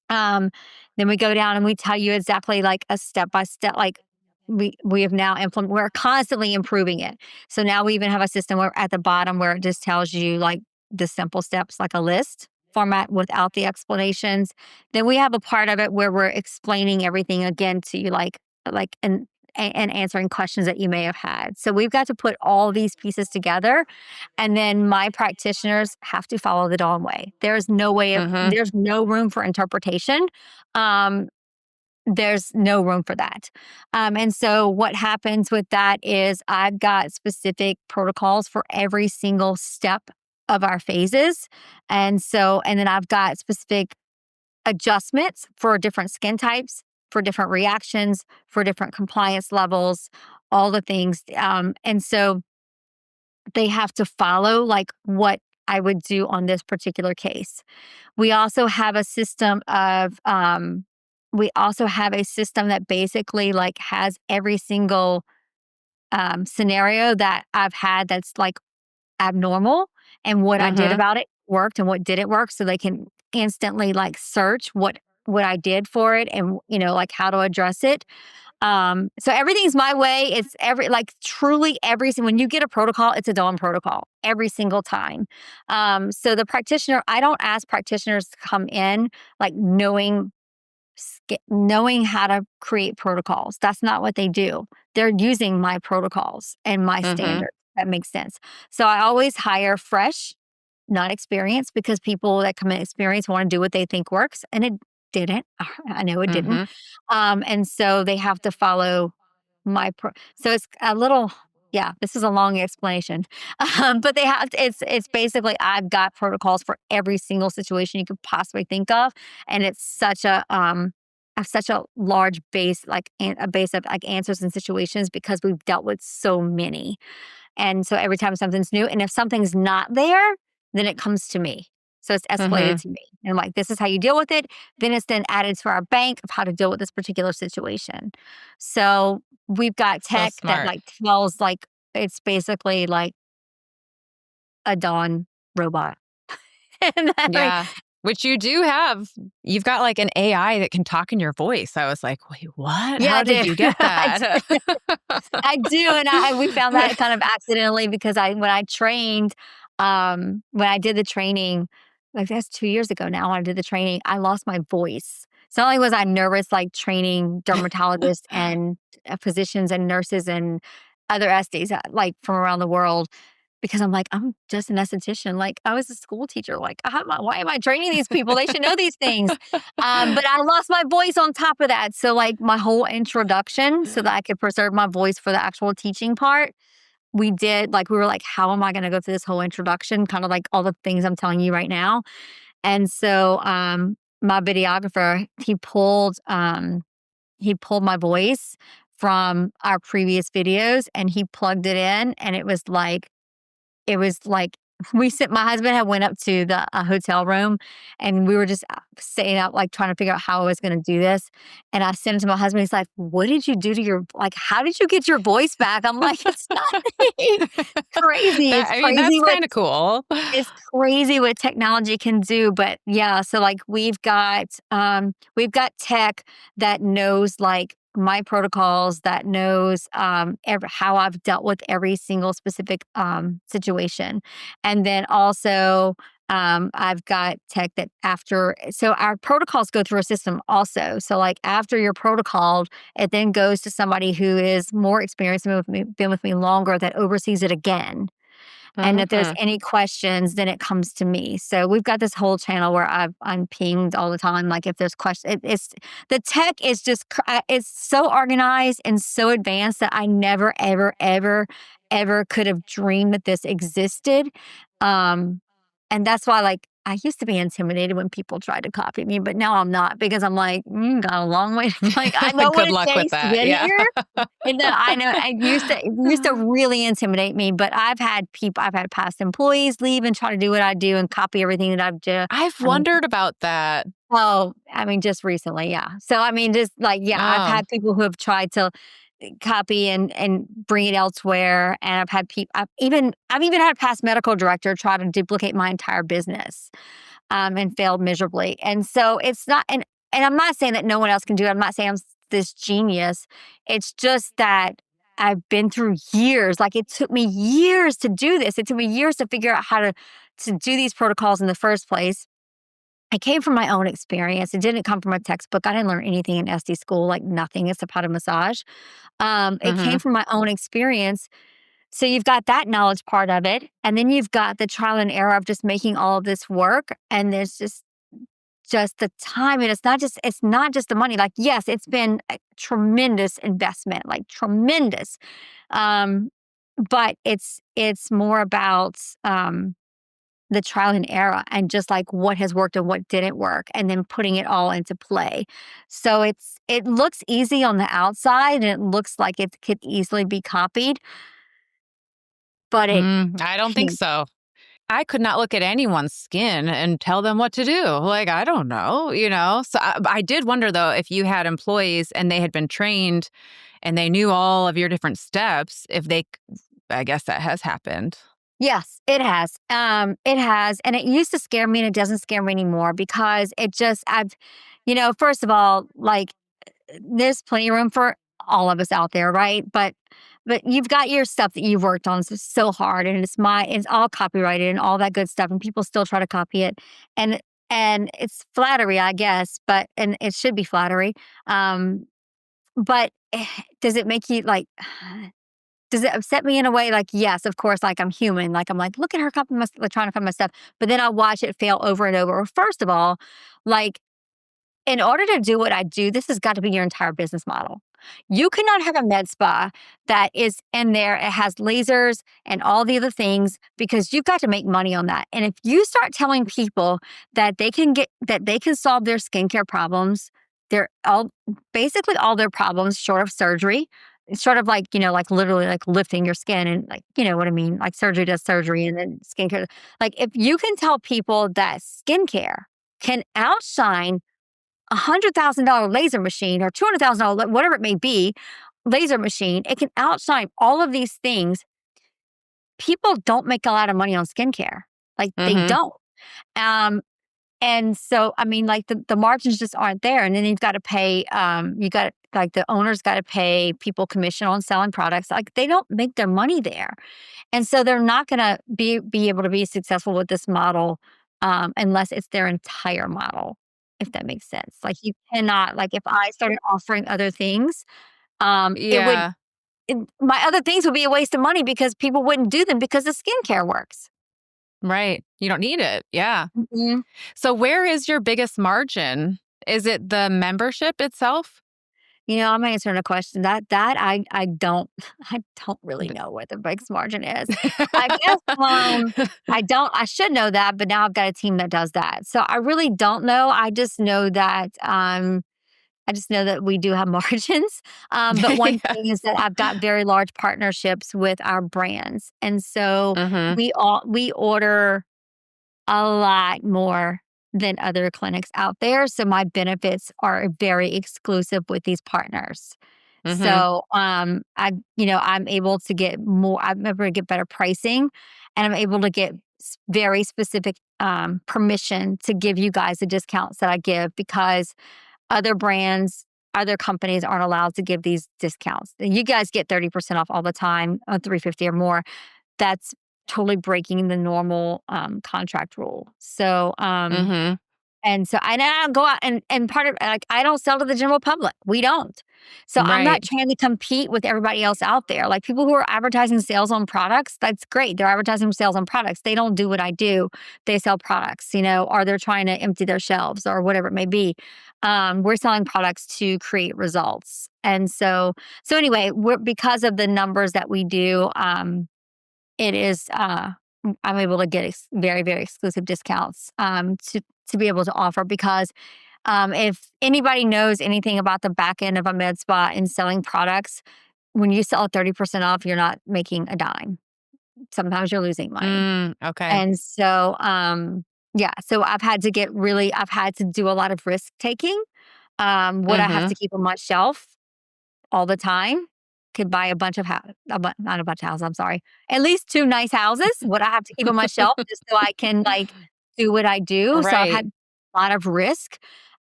um, then we go down and we tell you exactly like a step by step, like we have now implement we're constantly improving it. So now we even have a system where at the bottom where it just tells you like the simple steps, like a list format without the explanations. Then we have a part of it where we're explaining everything again to you, like and answering questions that you may have had. So we've got to put all these pieces together, and then my practitioners have to follow the Dawn way. Mm-hmm. There's no room for interpretation. Um, there's no room for that. And so what happens with that is I've got specific protocols for every single step of our phases. And then I've got specific adjustments for different skin types, for different reactions, for different compliance levels, all the things. And so they have to follow like what I would do on this particular case. We also have a system of we also have a system that basically like has every single scenario that I've had that's like abnormal and what I did Mm-hmm. about it worked and what didn't work, so they can instantly like search what I did for it and like how to address it. So everything's my way. It's like truly when you get a protocol, it's a Dawn protocol every single time. So the practitioner, I don't ask practitioners to come in like knowing how to create protocols. That's not what they do. They're using my protocols and my Mm-hmm. standards. That makes sense. So I always hire fresh, not experienced, because people that come in experienced want to do what they think works, and it didn't. I know it didn't. Mm-hmm. And so they have to follow so it's a little, yeah, this is a long explanation. But it's basically I've got protocols for every single situation you could possibly think of. And it's such a large base, like a base of like answers and situations because we've dealt with so many. And so every time something's new, and if something's not there, then it comes to me. So it's escalated Mm-hmm. to me. And like, this is how you deal with it. Then it's then added to our bank of how to deal with this particular situation. So we've got So tech that smart. like tells like it's basically like a Dawn robot. And that, like, Yeah. Which you do have. You've got like an AI that can talk in your voice. I was like, wait, what? yeah, How I did do. you get I that? do. I do, and we found that kind of accidentally because when I trained, when I did the training, like that's 2 years ago now. When I did the training, I lost my voice. So not only was I nervous, like training dermatologists and physicians and nurses and other SDs like from around the world, because I'm like, I'm just an esthetician. Like I was a school teacher. Like, why am I training these people? They should know these things. But I lost my voice on top of that. So like my whole introduction, so that I could preserve my voice for the actual teaching part, we were like, how am I going to go through this whole introduction? Kind of like all the things I'm telling you right now. And so my videographer, he pulled my voice from our previous videos and he plugged it in, and it was like my husband had went up to the hotel room, and we were just staying out, like trying to figure out how I was going to do this. And I sent it to my husband. He's like, "What did you do to your, like, how did you get your voice back?" I'm like, "It's nothing." Crazy. That, I mean, that's kind of cool. It's crazy what technology can do. But yeah, so like we've got tech that knows like my protocols, that knows how I've dealt with every single specific situation. And then also I've got tech that so our protocols go through a system also. So like after you're protocoled, it then goes to somebody who is more experienced and been with me longer, that oversees it again. And if there's Mhm. any questions, then it comes to me. So we've got this whole channel where I'm pinged all the time. Like if there's questions, it's the tech is just it's so organized and so advanced that I never, ever, ever, ever could have dreamed that this existed. Um, and that's why, like, I used to be intimidated when people tried to copy me, but now I'm not, because I'm like, got a long way. Like I know what Good it luck with takes to that. get Yeah. here. And then I know it used to really intimidate me, but I've had past employees leave and try to do what I do and copy everything that I've done. I've I mean, wondered about that. oh, I mean, just recently, yeah. So I mean, just like, yeah, I've Oh. had people who have tried to copy and bring it elsewhere, and I've had people. I've even had a past medical director try to duplicate my entire business, and failed miserably. And so it's not, and I'm not saying that no one else can do it. I'm not saying this genius. It's just that I've been through years. Like it took me years to do this. It took me years to figure out how to do these protocols in the first place. It came from my own experience. It didn't come from a textbook. I didn't learn anything in SD school, like nothing except how to massage. It came Mhm. from my own experience. So you've got that knowledge part of it. And then you've got the trial and error of just making all of this work. And there's just the time. And it's not just the money. Like, yes, it's been a tremendous investment, like tremendous. Um, but it's more about the trial and error and just like what has worked and what didn't work, and then putting it all into play. So it looks easy on the outside and it looks like it could easily be copied, but it I don't think can't. so. I could not look at anyone's skin and tell them what to do. Like, I don't know. So I did wonder though, if you had employees and they had been trained and they knew all of your different steps, I guess that has happened. Yes, it has. It has, and it used to scare me, and it doesn't scare me anymore because first of all, like there's plenty of room for all of us out there, right? But you've got your stuff that you've worked on so hard, and it's all copyrighted and all that good stuff, and people still try to copy it, and it's flattery, I guess, and it should be flattery. But does it make you like? Does it upset me in a way? Like, yes, of course, like I'm human. Like I'm like, look at her copying like trying to copy my stuff. But then I watch it fail over and over. Well, first of all, like in order to do what I do, this has got to be your entire business model. You cannot have a med spa that is in there. It has lasers and all the other things because you've got to make money on that. And if you start telling people that they can solve their skincare problems, they're all basically all their problems short of surgery. It's sort of like, like literally like lifting your skin and like, you know what I mean? Like surgery does surgery and then skincare. Like if you can tell people that skincare can outshine $100,000 laser machine or $200,000, whatever it may be, laser machine, it can outshine all of these things. People don't make a lot of money on skincare. Like they Mhm. don't. Um, and so, I mean, like the margins just aren't there. And then you've got to pay, like the owners got to pay people commission on selling products. Like they don't make their money there. And so they're not going to be able to be successful with this model unless it's their entire model, if that makes sense. Like you cannot, like if I started offering other things, it would, Yeah. my other things would be a waste of money because people wouldn't do them because the skincare works. Right. You don't need it. Yeah. Mhm. So where is your biggest margin? Is it the membership itself? I'm answering a question that I don't I don't really know what the biggest margin is. I guess I should know that, but now I've got a team that does that. So I really don't know. I just know that I just know that we do have margins. But one Yeah. thing is that I've got very large partnerships with our brands. And so Mm-hmm. we order a lot more than other clinics out there. So my benefits are very exclusive with these partners. Mm-hmm. So I'm able to get more, I'm able to get better pricing, and I'm able to get very specific permission to give you guys the discounts that I give, because other brands, other companies aren't allowed to give these discounts. You guys get 30% off all the time on 350 or more. That's totally breaking the normal contract rule. Mm-hmm. And so I now go out, and part of, like, I don't sell to the general public. We don't. So I'm not Right. trying to compete with everybody else out there. Like, people who are advertising sales on products, that's great. They're advertising sales on products. They don't do what I do. They sell products, or they're trying to empty their shelves or whatever it may be. We're selling products to create results. And so anyway, because of the numbers that we do, it is, I'm able to get very, very exclusive discounts to be able to offer, because if anybody knows anything about the back end of a med spa and selling products, when you sell 30% off, you're not making a dime. Sometimes you're losing money. Okay. And so, yeah, so I've had to do a lot of risk taking. What I have Mm-hmm. to keep on my shelf all the time could buy a bunch of not a bunch of houses, I'm sorry, at least 2 nice houses, what I have to keep on my shelf just so I can, like, do what I do. So I've Right. had a lot of risk,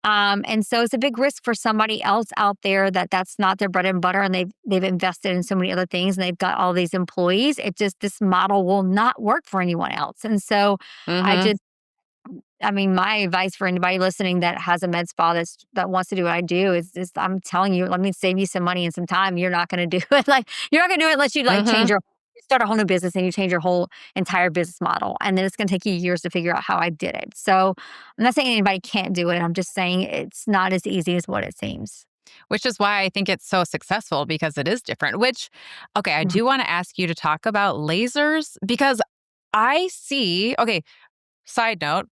and so it's a big risk for somebody else out there that that's not their bread and butter, and they've invested in so many other things, and they've got all these employees. This model will not work for anyone else. And so I Mm-hmm. just I mean, my advice for anybody listening that has a med spa that wants to do what I do is I'm telling you, let me save you some money and some time. You're not going to do it. Like, you're not going to do it unless you, like, Mm-hmm. you start a whole new business and you change your whole entire business model. And then it's going to take you years to figure out how I did it. So I'm not saying anybody can't do it. I'm just saying it's not as easy as what it seems. Which is why I think it's so successful, because it is different. Okay, I Mhm. do want to ask you to talk about lasers, because I see, okay, side note,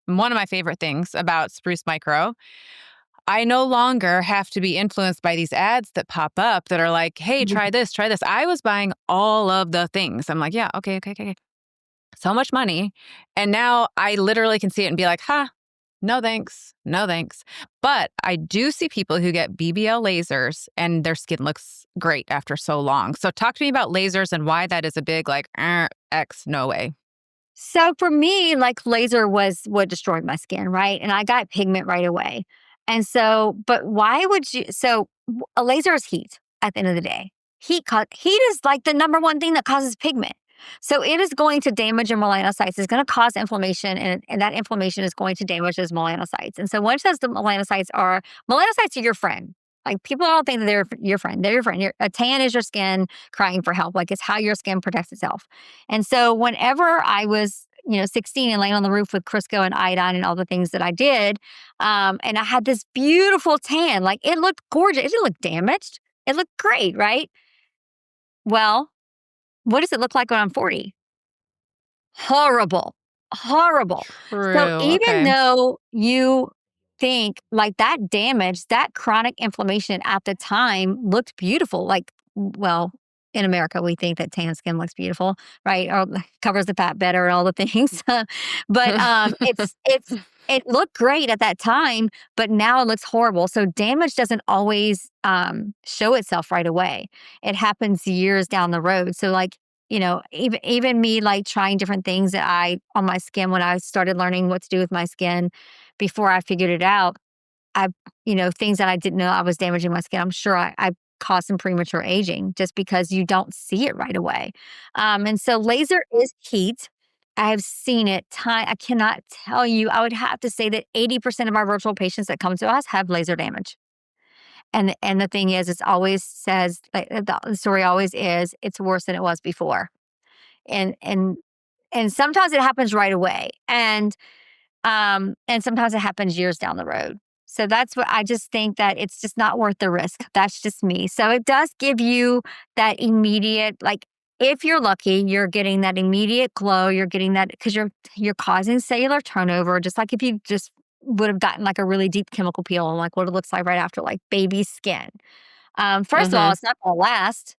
one of my favorite things about Spruce Micro, I no longer have to be influenced by these ads that pop up that are like, hey, try Mhm. this, try this. I was buying all of the things. I'm like, yeah, okay, okay, okay. So much money. And now I literally can see it and be like, huh, no thanks. No thanks. But I do see people who get BBL lasers and their skin looks great after so long. So talk to me about lasers and why that is a big, like, X, no way. So for me, like, laser was what destroyed my skin, right? And I got pigment right away. And so, but why would you? So a laser is heat at the end of the day. Heat is like the number one thing that causes pigment. So it is going to damage your melanocytes. It's going to cause inflammation, and that inflammation is going to damage those melanocytes. And so once those melanocytes are your friend. Like, people don't think that they're your friend. They're your friend. A tan is your skin crying for help. Like, it's how your skin protects itself. And so whenever I was, 16 and laying on the roof with Crisco and iodine and all the things that I did, and I had this beautiful tan, like, it looked gorgeous. It didn't look damaged. It looked great, right? Well, what does it look like when I'm 40? Horrible, horrible. So True. even Okay. though you think, like, that damage, that chronic inflammation at the time looked beautiful, like, well, in America, we think that tan skin looks beautiful, right? Or covers the fat better and all the things. But it looked great at that time, but now it looks horrible. So damage doesn't always show itself right away. It happens years down the road. So, like, even me, like, trying different things that I on my skin when I started learning what to do with my skin before I figured it out, I things that I didn't know I was damaging my skin. I'm sure I caused some premature aging just because you don't see it right away. And so laser is heat. I've seen it time. I cannot tell you. I would have to say that 80% of our virtual patients that come to us have laser damage. And the thing is, it's always says, like, the story always is, it's worse than it was before. And and and sometimes it happens right away. And sometimes it happens years down the road. So that's what I just think, that it's just not worth the risk. That's just me. So it does give you that immediate, like, if you're lucky, you're getting that immediate glow. You're getting that because you're causing cellular turnover, just like if you just would have gotten like a really deep chemical peel and like what it looks like right after like baby skin. First of all, Mm-hmm. it's not going to last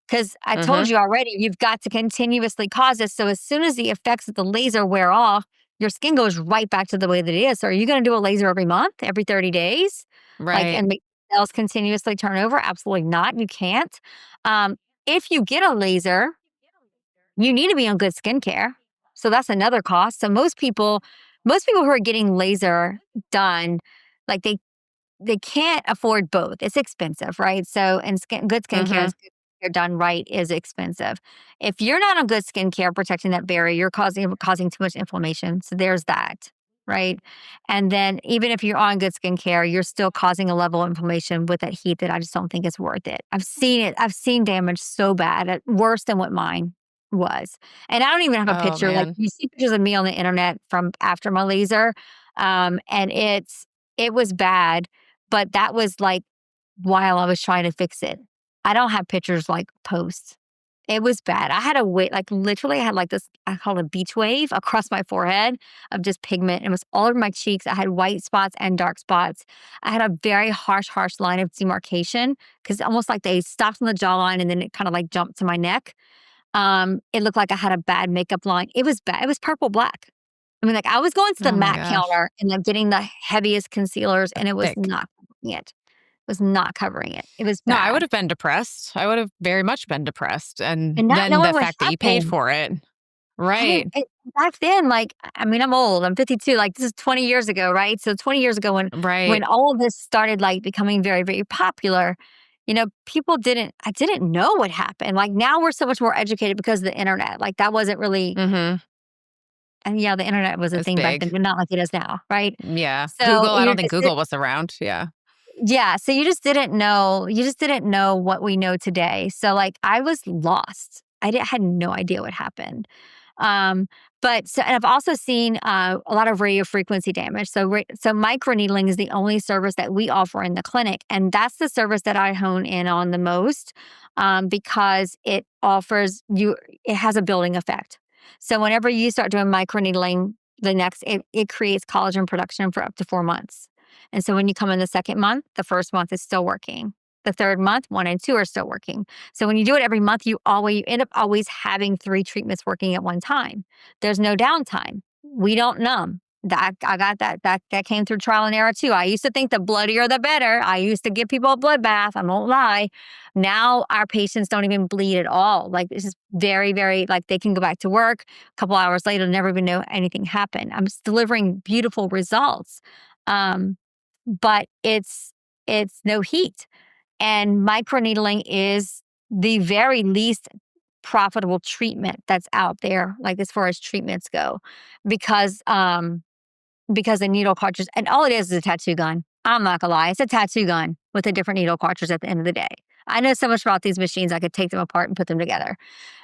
because I told Mm-hmm. you already, you've got to continuously cause this. So as soon as the effects of the laser wear off, your skin goes right back to the way that it is. So are you going to do a laser every month, every 30 days? Like, Right. and make cells continuously turn over? Absolutely not. You can't. Um, if you get a laser, you need to be on good skincare. So that's another cost. So most people who are getting laser done, like they can't afford both. It's expensive, right? So, and good skincare Mm-hmm. is good done right is expensive. If you're not on good skincare protecting that barrier, you're causing too much inflammation. So there's that, right? And then even if you're on good skincare, you're still causing a level of inflammation with that heat that I just don't think is worth it. I've seen it. I've seen damage so bad, worse than what mine was. And I don't even have a Oh picture. Like man. you see pictures of me on the internet from after my laser, and it was bad, but that was like while I was trying to fix it. I don't have pictures like posts. It was bad. I had to wait, like literally, I had like this, I call it a beach wave across my forehead of just pigment. It was all over my cheeks. I had white spots and dark spots. I had a very harsh line of demarcation because almost like they stopped on the jawline and then it kind of like jumped to my neck. It looked like I had a bad makeup line. It was bad. It was purple black. I mean, like I was going to the Oh my MAC gosh. counter and like getting the heaviest concealers, and it was Thick. not covering it. Was not covering it. It was No, I would bad. have been depressed. I would have very much been depressed. And And not then the knowing what fact that you paid happened. for it. I Right. didn't back then, like, I mean, I'm old. I'm 52. Like, this is 20 years ago, right? So 20 years ago when Right. all of this started, like, becoming very, very popular, people I didn't know what happened. Like, now we're so much more educated because of the internet. Like, that wasn't really Mm-hmm. and yeah, the internet was a It's thing back then, big. but not like it is now, right? Yeah. So, Google, I don't think Google was around. Yeah. yeah, so you just didn't know what we know today. So, like, I was lost. Had no idea what happened. Um, and I've also seen a lot of radio frequency damage. So microneedling is the only service that we offer in the clinic, and that's the service that I hone in on the most, because it has a building effect. So whenever you start doing microneedling, it creates collagen production for up to 4 months. And so when you come in the second month, the first month is still working. The third month, 1 and 2 are still working. So when you do it every month, you end up always having 3 treatments working at one time. There's no downtime. We don't numb. I got that came through trial and error too. I used to think the bloodier the better. I used to give people a blood bath. I won't lie. Now our patients don't even bleed at all. Like it's just very, very like they can go back to work a couple hours later, never even know anything happened. I'm just delivering beautiful results. Um, but it's no heat. And microneedling is the very least profitable treatment that's out there, like as far as treatments go, because the needle cartridge and all it is a tattoo gun. I'm not gonna lie, it's a tattoo gun with a different needle cartridge at the end of the day. I know so much about these machines, I could take them apart and put them together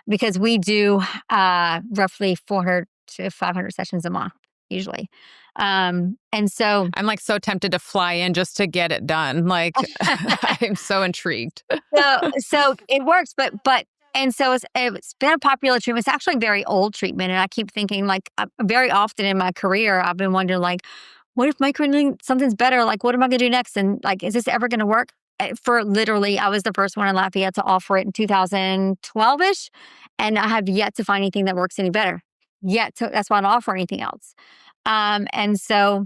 because we do roughly 400 to 500 sessions a month usually. And so I'm like so tempted to fly in just to get it done. Like I'm so intrigued. So it works, but and so it's been a popular treatment. It's actually a very old treatment, and I keep thinking like very often in my career, I've been wondering like, what if microneedling something's better? Like, what am I going to do next? And like, is this ever going to work? For literally, I was the first one in Lafayette to offer it in 2012 ish, and I have yet to find anything that works any better. That's why I don't offer anything else. And so,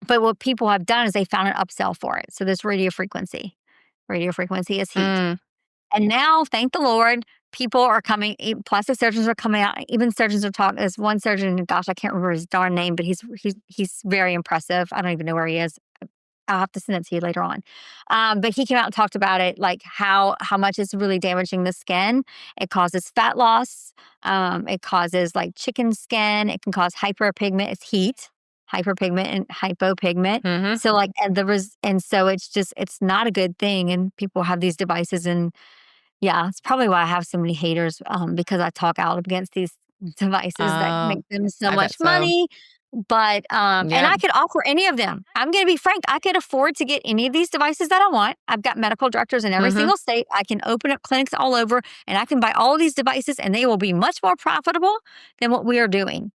but what people have done is they found an upsell for it. So this radio frequency. Radio frequency is heat. Mm, And now, thank the Lord, people are coming, plastic surgeons are coming out. Even surgeons are talking. There's one surgeon, gosh, I can't remember his darn name, but he's very impressive. I don't even know where he is. I'll have to send it to you later on. But he came out and talked about it, like how much it's really damaging the skin. It causes fat loss. It causes like chicken skin. It can cause hyperpigment. It's heat, hyperpigment and hypopigment. hmm. So like and so it's not a good thing. And people have these devices and yeah, it's probably why I have so many haters, because I talk out against these devices that Uh, make them so I much bet so. money. But and Yep. I could offer any of them. I'm going to be frank. I could afford to get any of these devices that I want. I've got medical directors in every Hmm. single state. I can open up clinics all over, and I can buy all of these devices, and they will be much more profitable than what we are doing.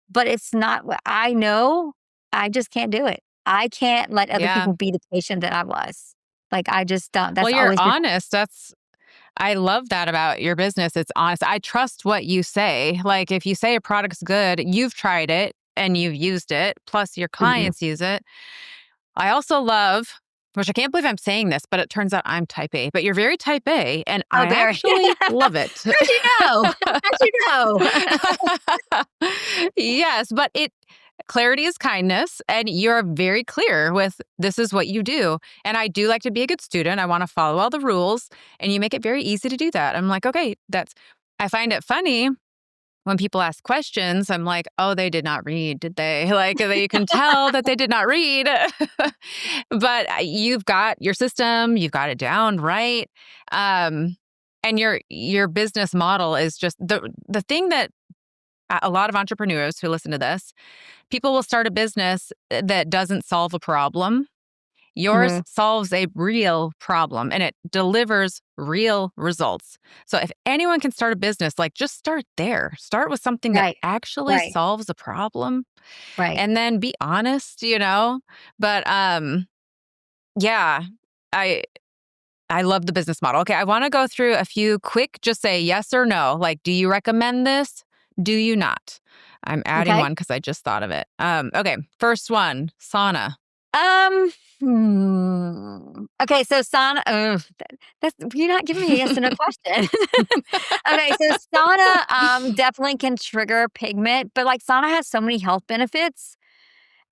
But it's not what I know. I just can't do it. I can't let other Yeah. people be the patient that I was. Like, I just don't. Well, That's you're always been honest. I love that about your business. It's honest. I trust what you say. Like if you say a product's good, you've tried it and you've used it, plus your mhm. clients use it. I also love, which I can't believe I'm saying this, but it turns out I'm type A, but you're very type A, and Oh, I very. actually love it. How'd you know? How'd you know? Yes, but clarity is kindness, and you're very clear with this is what you do. And I do like to be a good student. I want to follow all the rules, and you make it very easy to do that. I'm like, okay, I find it funny when people ask questions. I'm like, oh, they did not read, did they? Like, you can tell that they did not read. But you've got your system, you've got it down right. And your business model is just the thing that a lot of entrepreneurs who listen to this, people will start a business that doesn't solve a problem. Yours Mhm. solves a real problem and it delivers real results. So if anyone can start a business, like just start there. Start with something that Right. actually Right. solves a problem Right. and then be honest. But yeah, I I love the business model. Okay, I want to go through a few quick, just say yes or no. Like, do you recommend this? Do you not? I'm adding Okay. one because I just thought of it. Okay, first one, sauna. Um, okay, so sauna, that's you're not giving me a yes or no question. Okay, so sauna, definitely can trigger pigment, but, like, sauna has so many health benefits,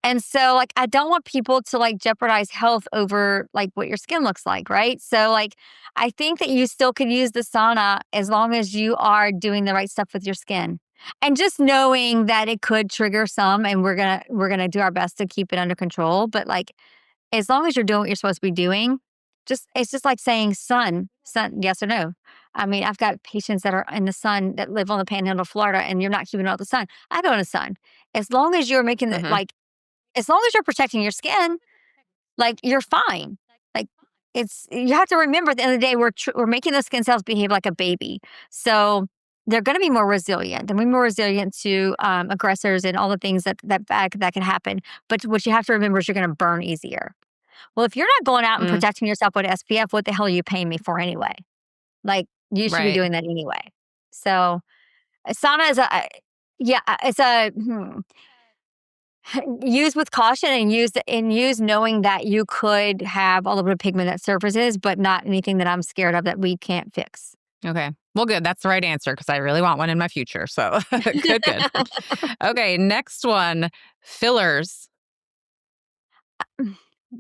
and so, like, I don't want people to, like, jeopardize health over, like, what your skin looks like, right? So, like, I think that you still could use the sauna as long as you are doing the right stuff with your skin. And just knowing that it could trigger some, and we're gonna do our best to keep it under control, but, like, as long as you're doing what you're supposed to be doing, just it's just like saying sun, yes or no. I mean, I've got patients that are in the sun that live on the panhandle of Florida, and you're not keeping out the sun. I go in the sun. As long as you're making it Hmm. like as long as you're protecting your skin, like, you're fine. Like, it's you have to remember at the end of the day, we're making those skin cells behave like a baby. So, they're gonna be more resilient. They're gonna be more resilient to, aggressors and all the things that can happen. But what you have to remember is you're gonna burn easier. Well, if you're not going out and Mm, protecting yourself with SPF, what the hell are you paying me for anyway? Like, you should be right. doing that anyway. So, a sauna is yeah, it's use with caution and use knowing that you could have a little bit of pigment that surfaces, but not anything that I'm scared of that we can't fix. Okay. Well, good. That's the right answer because I really want one in my future. So good, good. Okay. Next one, fillers.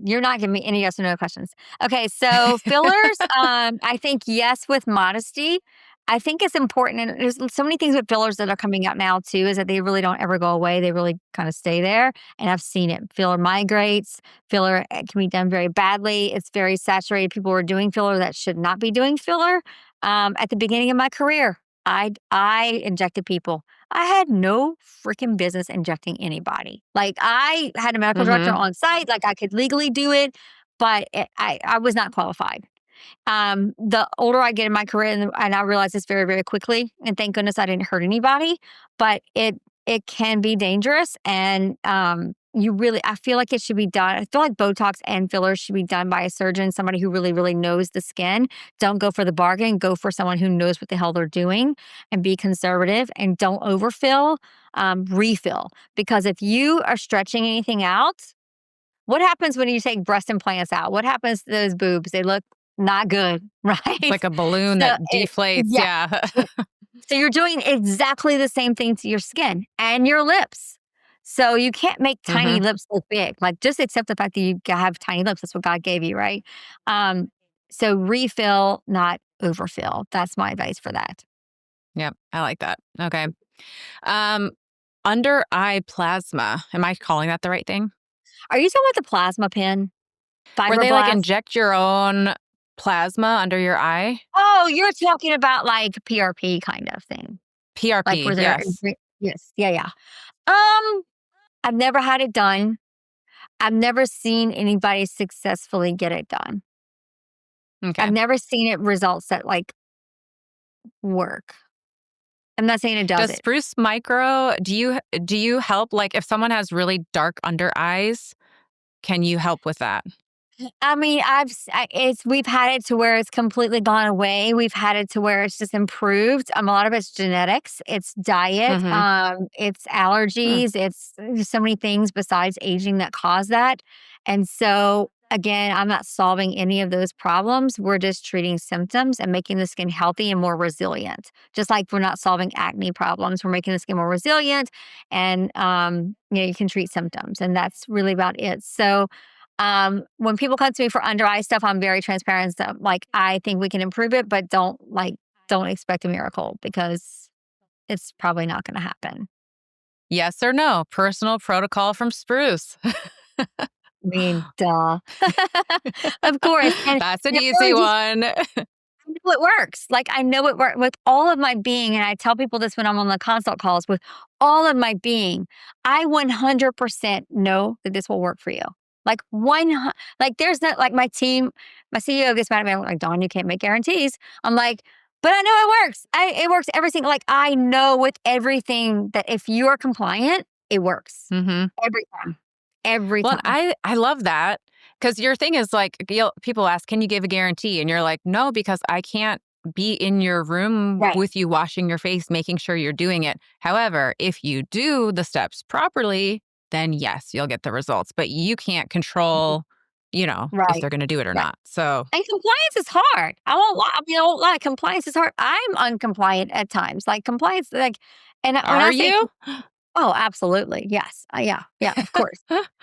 You're not giving me any yes or no questions. Okay, so fillers, I think yes with modesty. I think it's important, and there's so many things with fillers that are coming out now too, is that they really don't ever go away. They really kind of stay there, and I've seen it. Filler migrates. Filler can be done very badly. It's very saturated. People are doing filler that should not be doing filler. At the beginning of my career, I injected people. I had no freaking business injecting anybody. Like, I had a medical director Hmm. on site, like, I could legally do it, but I was not qualified. The older I get in my career, and I realize this very, very quickly, and thank goodness I didn't hurt anybody, but it can be dangerous, and you really I feel like it should be done. I feel like Botox and fillers should be done by a surgeon, somebody who really, really knows the skin. Don't go for the bargain. Go for someone who knows what the hell they're doing, and be conservative and don't overfill. Refill, because if you are stretching anything out, what happens when you take breast implants out? What happens to those boobs? They look not good, It's right? like a balloon So that deflates. yeah. Yeah. So you're doing exactly the same thing to your skin and your lips. So you can't make tiny Hmm. lips look big. Like, just accept the fact that you have tiny lips. That's what God gave you, right? Um, so refill, not overfill. That's my advice for that. Yep. I like that. Okay. Um, Under eye plasma. Am I calling that the right thing? Are you talking about the plasma pen? Where they like Fibroblast? inject your own plasma under your eye? Oh, you're talking about like PRP kind of thing. Like, PRP. where they're Yes. yes, yeah, yeah. Um, I've never had it done. I've never seen anybody successfully get it done. I've Okay. never seen it results that, like, work. I'm not saying it does Does it. Spruce Micro, do you help, like if someone has really dark under eyes, can you help with that? I mean, we've had it to where it's completely gone away. We've had it to where it's just improved. A lot of it's genetics, it's diet, Mhm. it's Hmm. allergies, it's there's so many things besides aging that cause that. And so again, I'm not solving any of those problems. We're just treating symptoms and making the skin healthy and more resilient. Just like we're not solving acne problems, we're making the skin more resilient and you can treat symptoms and that's really about it. So when people come to me for under eye stuff, I'm very transparent. So, like, I think we can improve it, but don't expect a miracle because it's probably not going to happen. Yes or no? Personal protocol from Spruce. I mean, duh. Of course. That's an And it easy really just, one. I know it works. Like, I know it works with all of my being. And I tell people this when I'm on the consult calls with all of my being. I 100% know that this will work for you. Like, like, there's not like my team, my CEO gets mad at me. I'm like, Dawn, you can't make guarantees. I'm like, but I know it works. It works every single, like, I know with everything that if you're compliant, it works Mhm. every time. Every Well, and time. I love that because your thing is like, people ask, "Can you give a guarantee?" And you're like, "No, because I can't be in your room Right. with you washing your face, making sure you're doing it. However, if you do the steps properly, then yes, you'll get the results, but you can't control, if Right. they're gonna do it or Right. not." So, And compliance is hard. I won't lie. I mean, I won't lie. Compliance is hard. I'm uncompliant at times. Like compliance, like, when are I say, you? oh, absolutely, yes, yeah, yeah, of course.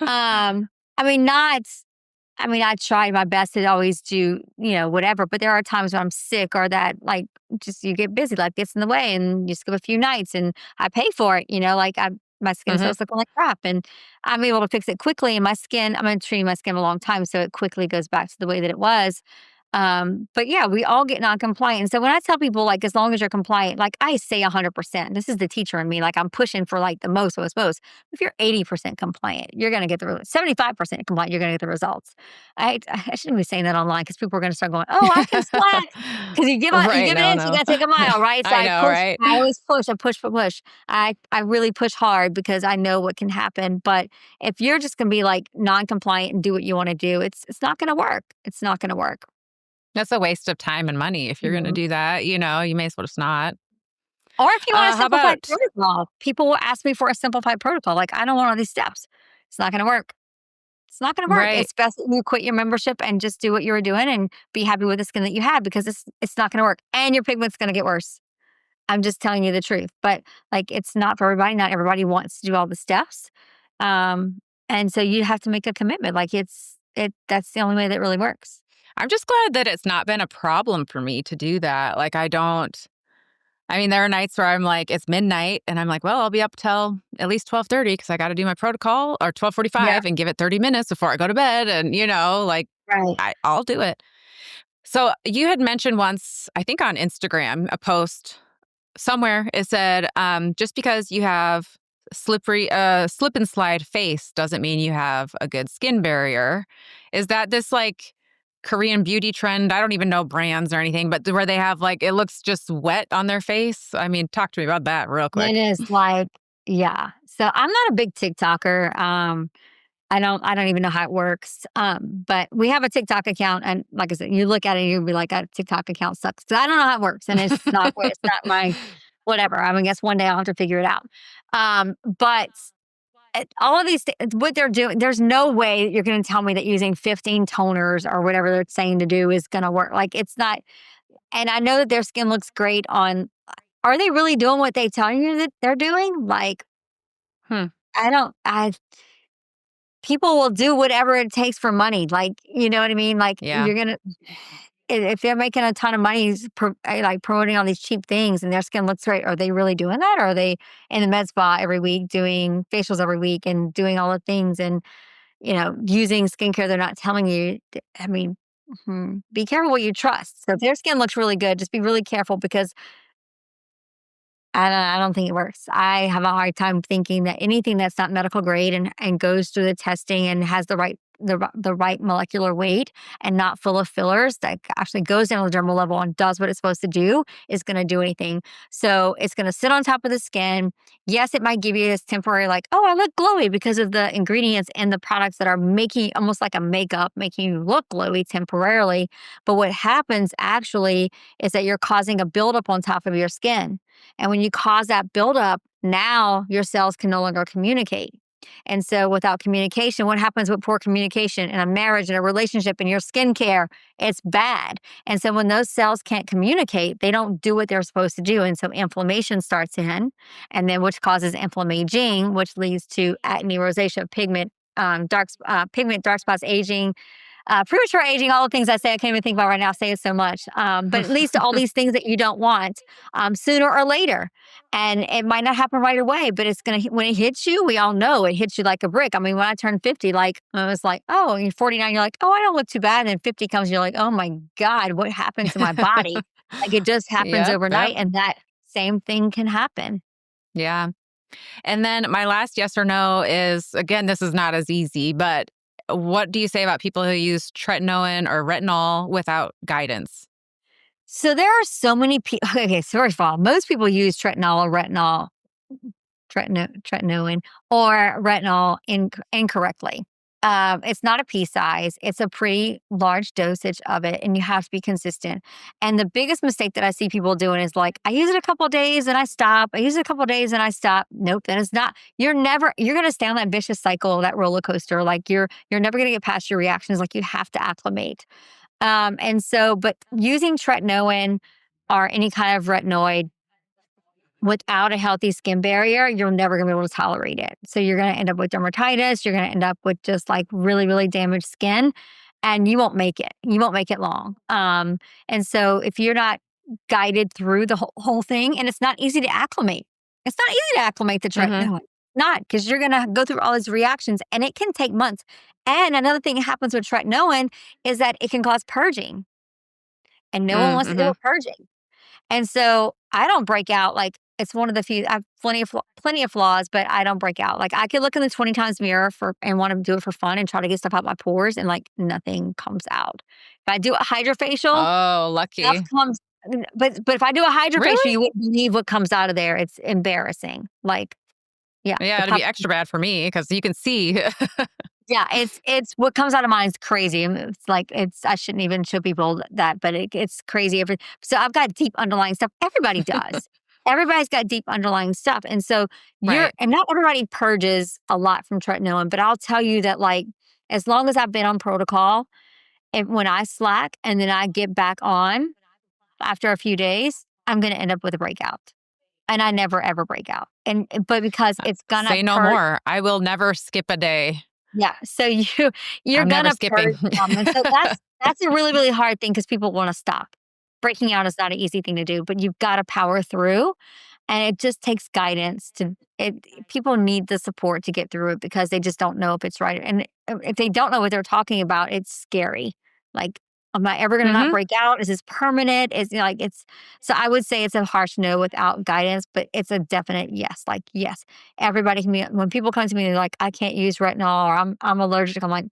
Um, I mean, not. I mean, I try my best to always do, whatever. But there are times when I'm sick or that, like, just you get busy, life gets in the way, and you skip a few nights, and I pay for it. Like my skin Mhm. starts looking like crap, and I'm able to fix it quickly. And my skin, I've been treating my skin a long time, so it quickly goes back to the way that it was. But yeah, we all get non-compliant. So when I tell people, like, as long as you're compliant, like I say 100%, this is the teacher in me. Like I'm pushing for like the most, most, most. If you're 80% compliant, you're going to get the 75% compliant, you're going to get the results. I shouldn't be saying that online because people are going to start going, "Oh, I can sweat." Because you Right, give an no, inch, you no. got to take a mile, right? So I I know, push. right? I always push. I push for push. I really push hard because I know what can happen. But if you're just going to be like non-compliant and do what you want to do, it's not going to work. It's not going to work. That's a waste of time and money if you're gonna Mhm. do that, you may as well just not. Or if you want a How simplified about protocol, people will ask me for a simplified protocol. Like, I don't want all these steps. It's not going to work. It's not going to work. right. It's best that you quit your membership and just do what you were doing and be happy with the skin that you had because it's not going to work and your pigment's going to get worse. I'm just telling you the truth. But like, it's not for everybody. Not everybody wants to do all the steps. Um, and so you have to make a commitment. Like that's the only way that really works. I'm just glad that it's not been a problem for me to do that. Like, I mean, there are nights where I'm like, it's midnight and I'm like, well, I'll be up till at least 12:30 because I got to do my protocol, or Yeah. 12:45 and give it 30 minutes before I go to bed. And, like Right. I'll do it. So you had mentioned once, I think on Instagram, a post somewhere, it said, just because you have slip and slide face doesn't mean you have a good skin barrier. Is that this like Korean beauty trend? I don't even know brands or anything, but where they have like, it looks just wet on their face. I mean, talk to me about that real It quick. is like, yeah. So I'm not a big TikToker. I don't even know how it works. But we have a TikTok account and like I said, you look at it, you'll be like, a TikTok account sucks. 'Cause I don't know how it works. And it's not my whatever. I mean, I guess one day I'll have to figure it out. But all of what they're doing, there's no way you're going to tell me that using 15 toners or whatever they're saying to do is going to work. Like it's not. And I know that their skin looks great on. Are they really doing what they tell you that they're doing? Like, Hmm. I don't. I People will do whatever it takes for money. Like, you know what I mean? Like, Yeah. you're gonna if they're making a ton of money, like promoting all these cheap things, and their skin looks great. Are they really doing that? Or are they in the med spa every week doing facials every week and doing all the things and using skincare they're not telling you? I mean, be careful what you trust. So if their skin looks really good, just be really careful because I don't think it works. I have a hard time thinking that anything that's not medical grade and goes through the testing and has the right the right molecular weight and not full of fillers that actually goes down to the dermal level and does what it's supposed to do, is going to do anything. So it's going to sit on top of the skin. Yes, it might give you this temporary, like, oh, I look glowy because of the ingredients and the products that are making almost like a makeup, making you look glowy temporarily. But what happens actually is that you're causing a buildup on top of your skin. And when you cause that buildup, now your cells can no longer communicate. And so without communication, what happens with poor communication in a marriage, in a relationship, in your skincare? It's bad. And so when those cells can't communicate, they don't do what they're supposed to do. And so inflammation starts in, and then which causes inflammaging, which leads to acne, rosacea, pigment, dark spots, aging, premature aging, all the things I say I can't even think about right now. I say it so much. But it leads to all these things that you don't want sooner or later. And it might not happen right away, but it's going to, when it hits you, we all know it hits you like a brick. I mean, when I turned 50, like, I was like, oh, you're 49, you're like, oh, I don't look too bad. And then 50 comes, you're like, oh my God, what happened to my body? Like it just happens Yep, yep. overnight. And that same thing can happen. Yeah. And then my last yes or no is, again, this is not as easy, but what do you say about people who use tretinoin or retinol without guidance? So there are so many people. Okay, so first of all, most people use tretinoin or retinol incorrectly. It's not a pea size. It's a pretty large dosage of it, and you have to be consistent. And the biggest mistake that I see people doing is like, I use it a couple of days and I stop. I use it a couple of days and I stop. Nope, that is not. You're going to stay on that vicious cycle, that roller coaster. Like you're never going to get past your reactions. Like you have to acclimate. But using tretinoin or any kind of retinoid without a healthy skin barrier, you're never going to be able to tolerate it. So you're going to end up with dermatitis. You're going to end up with just like really, really damaged skin, and you won't make it. You won't make it long. And so if you're not guided through the whole thing, and it's not easy to acclimate. It's not easy to acclimate to Mm-hmm. tretinoin. Not, because you're going to go through all these reactions, and it can take months. And another thing that happens with tretinoin is that it can cause purging, and no one wants to deal Mm-hmm. with purging. And so I don't break out. Like it's one of the few. I have plenty of flaws, but I don't break out. Like I could look in the 20 times mirror and want to do it for fun and try to get stuff out my pores, and like nothing comes out. If I do a hydrofacial, Oh, stuff lucky. comes. But if I do a hydrofacial, Really? you wouldn't believe what comes out of there. It's embarrassing. Like yeah, Yeah, the it'd be puff. extra bad for me because you can see. Yeah, it's what comes out of mine is crazy. It's like I shouldn't even show people that, but it's crazy. So I've got deep underlying stuff. Everybody does. Everybody's got deep underlying stuff, and so Right. and not everybody purges a lot from tretinoin. But I'll tell you that like as long as I've been on protocol, and when I slack and then I get back on after a few days, I'm going to end up with a breakout, and I never ever break out. But because it's gonna Say no purge. more. I will never skip a day. Yeah, so you're I'm never gonna skipping. purge some, and so that's a really, really hard thing because people wanna stop. Breaking out is not an easy thing to do, but you've gotta power through, and it just takes guidance to it. People need the support to get through it because they just don't know if it's right, and if they don't know what they're talking about, it's scary. Like, am I ever gonna not Hmm. break out? Is this permanent? Is like it's so I would say it's a harsh no without guidance, but it's a definite yes. Like, yes, everybody can be when people come to me, they're like, "I can't use retinol," or "I'm allergic." I'm like,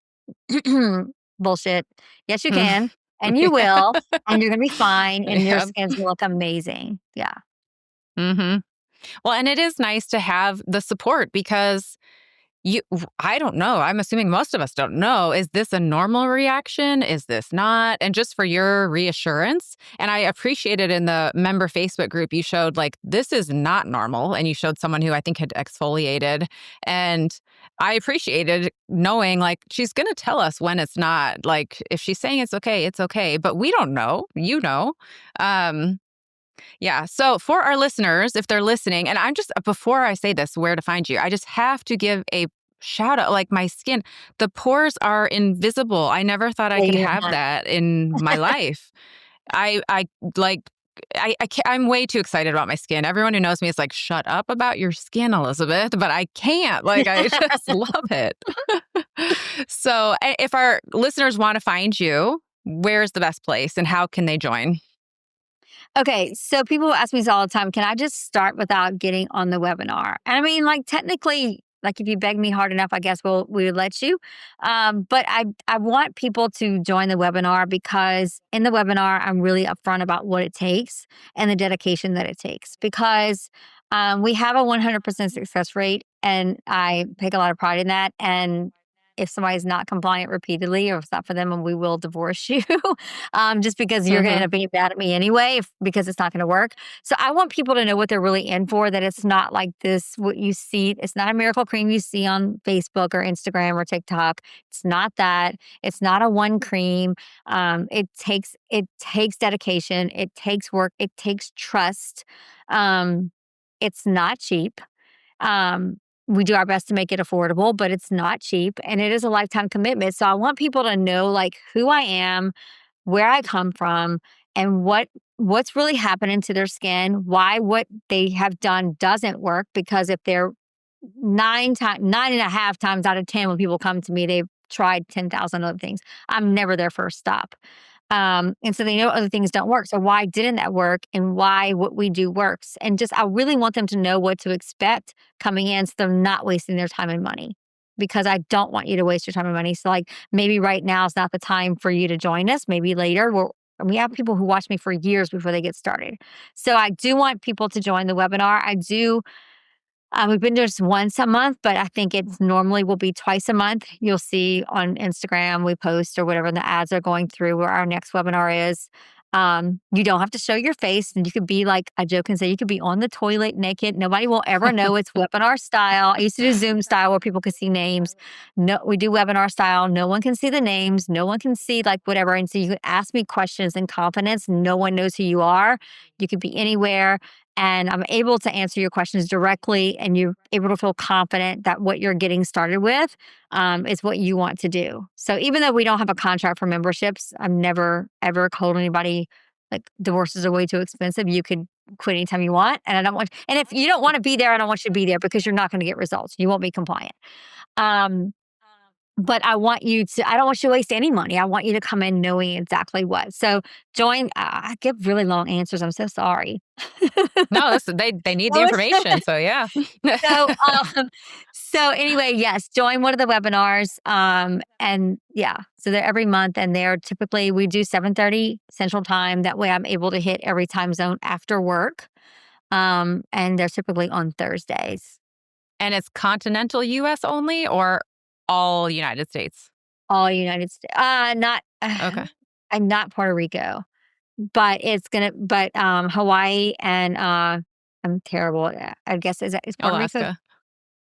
"Bullshit. Yes, you can, and you will, and you're gonna be fine, and your Yeah. skin's gonna look amazing." Yeah. Hmm. Well, and it is nice to have the support because I don't know. I'm assuming most of us don't know. Is this a normal reaction? Is this not? And just for your reassurance, and I appreciated in the member Facebook group, you showed like, this is not normal. And you showed someone who I think had exfoliated. And I appreciated knowing like, she's going to tell us when it's not. Like, if she's saying it's okay, it's okay. But we don't know. You know. Um, yeah. So for our listeners, if they're listening, and I'm just, before I say this, where to find you, I just have to give a shout out. Like my skin, the pores are invisible. I never thought I Yeah, could you're have not. that in my life. I like, I can't, I'm way too excited about my skin. Everyone who knows me is like, shut up about your skin, Elizabeth, but I can't. Like, I just love it. So if our listeners want to find you, where's the best place and how can they join? Okay, so people ask me this all the time, can I just start without getting on the webinar? And I mean, like, technically, Like if you beg me hard enough, I guess we would let you. But I want people to join the webinar because in the webinar, I'm really upfront about what it takes and the dedication that it takes because we have a 100% success rate and I take a lot of pride in that. And if somebody's not compliant repeatedly or if it's not for them, and we will divorce you just because you're going to end Mhm. up being mad at me anyway, because it's not going to work. So I want people to know what they're really in for, that it's not like this, what you see. It's not a miracle cream you see on Facebook or Instagram or TikTok. It's not that. It's not a one cream. It takes dedication. It takes work. It takes trust. Um, it's not cheap. Um, we do our best to make it affordable, but it's not cheap and it is a lifetime commitment. So I want people to know like who I am, where I come from, and what's really happening to their skin, why what they have done doesn't work. Because if they're 9.5 times out of 10 when people come to me, they've tried 10,000 other things. I'm never their first stop. And so they know other things don't work. So why didn't that work and why what we do works? And just I really want them to know what to expect coming in so they're not wasting their time and money. Because I don't want you to waste your time and money. So like maybe right now is not the time for you to join us. Maybe later. We have people who watch me for years before they get started. So I do want people to join the webinar. I do we've been doing this once a month, but I think it's normally will be twice a month. You'll see on Instagram, we post or whatever, and the ads are going through where our next webinar is. You don't have to show your face, and you could be like, I joke and say you could be on the toilet naked. Nobody will ever know it's webinar style. I used to do Zoom style where people could see names. No, we do webinar style. No one can see the names. No one can see like whatever. And so you can ask me questions in confidence. No one knows who you are. You could be anywhere. And I'm able to answer your questions directly, and you're able to feel confident that what you're getting started with is what you want to do. So even though we don't have a contract for memberships, I've never ever told anybody like divorces are way too expensive. You could quit anytime you want, and I don't want. And if you don't want to be there, I don't want you to be there because you're not going to get results. You won't be compliant. Um, but I want you to. I don't want you to waste any money. I want you to come in knowing exactly what. So join. I give really long answers. I'm so sorry. No, they need the That was information. So yeah. so, so anyway, yes, join one of the webinars. And yeah, so they're every month and they're typically, we do 7:30 Central Time. That way I'm able to hit every time zone after work. And they're typically on Thursdays, And it's continental US only or all United States? all United States. Not, Okay. I'm not Puerto Rico, but Hawaii and, I'm terrible. I guess is Puerto Rico.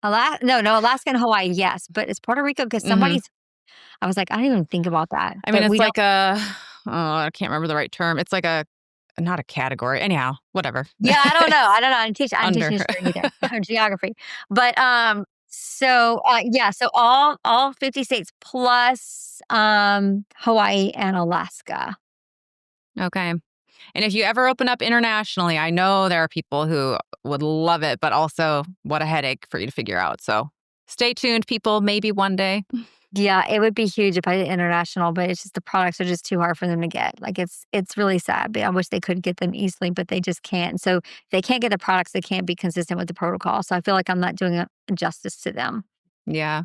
Alaska. No, Alaska and Hawaii, yes, but it's Puerto Rico because Mhm. somebody's. I was like, I didn't even think about that, I mean, but it's we don't. like a oh, I can't remember the right term. It's like a not a category. Anyhow, whatever. Yeah, I don't know. I don't know. I'm Under. teaching history either, or geography, but yeah, so all 50 states plus Hawaii and Alaska. Okay. And if you ever open up internationally, I know there are people who would love it, but also what a headache for you to figure out. So stay tuned, people. Maybe one day. Yeah, it would be huge if I did international, but it's just the products are just too hard for them to get. Like it's really sad. I wish they could get them easily, but they just can't. So if they can't get the products, they can't be consistent with the protocol. So I feel like I'm not doing a justice to them. Yeah.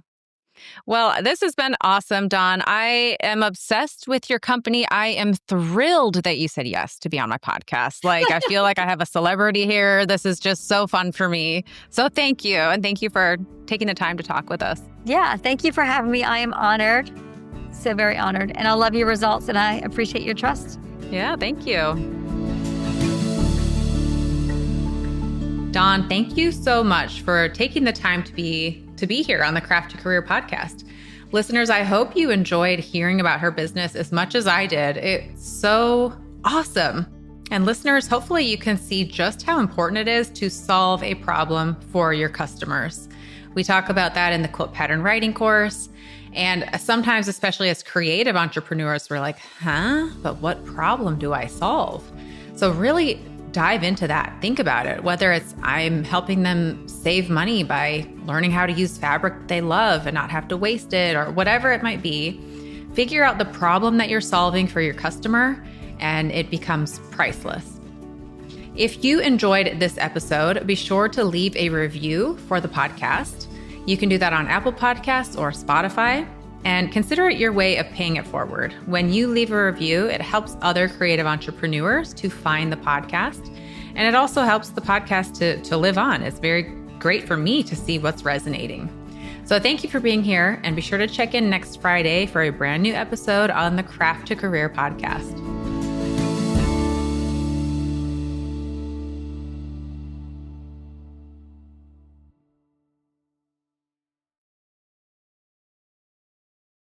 Well, this has been awesome, Dawn. I am obsessed with your company. I am thrilled that you said yes to be on my podcast. Like, I feel like I have a celebrity here. This is just so fun for me. So thank you. And thank you for taking the time to talk with us. Yeah, thank you for having me. I am honored. So very honored. And I love your results and I appreciate your trust. Yeah, thank you. Dawn, thank you so much for taking the time to be here on the Craft to Career podcast. Listeners, I hope you enjoyed hearing about her business as much as I did. It's so awesome. And listeners, hopefully you can see just how important it is to solve a problem for your customers. We talk about that in the quilt pattern writing course. And sometimes, especially as creative entrepreneurs, we're like, but what problem do I solve? So really dive into that. Think about it, whether it's I'm helping them save money by learning how to use fabric they love and not have to waste it, or whatever it might be. Figure out the problem that you're solving for your customer, and it becomes priceless. If you enjoyed this episode, be sure to leave a review for the podcast. You can do that on Apple Podcasts or Spotify, and consider it your way of paying it forward. When you leave a review, it helps other creative entrepreneurs to find the podcast, and it also helps the podcast to live on. It's very great for me to see what's resonating. So thank you for being here, and be sure to check in next Friday for a brand new episode on the Craft to Career podcast.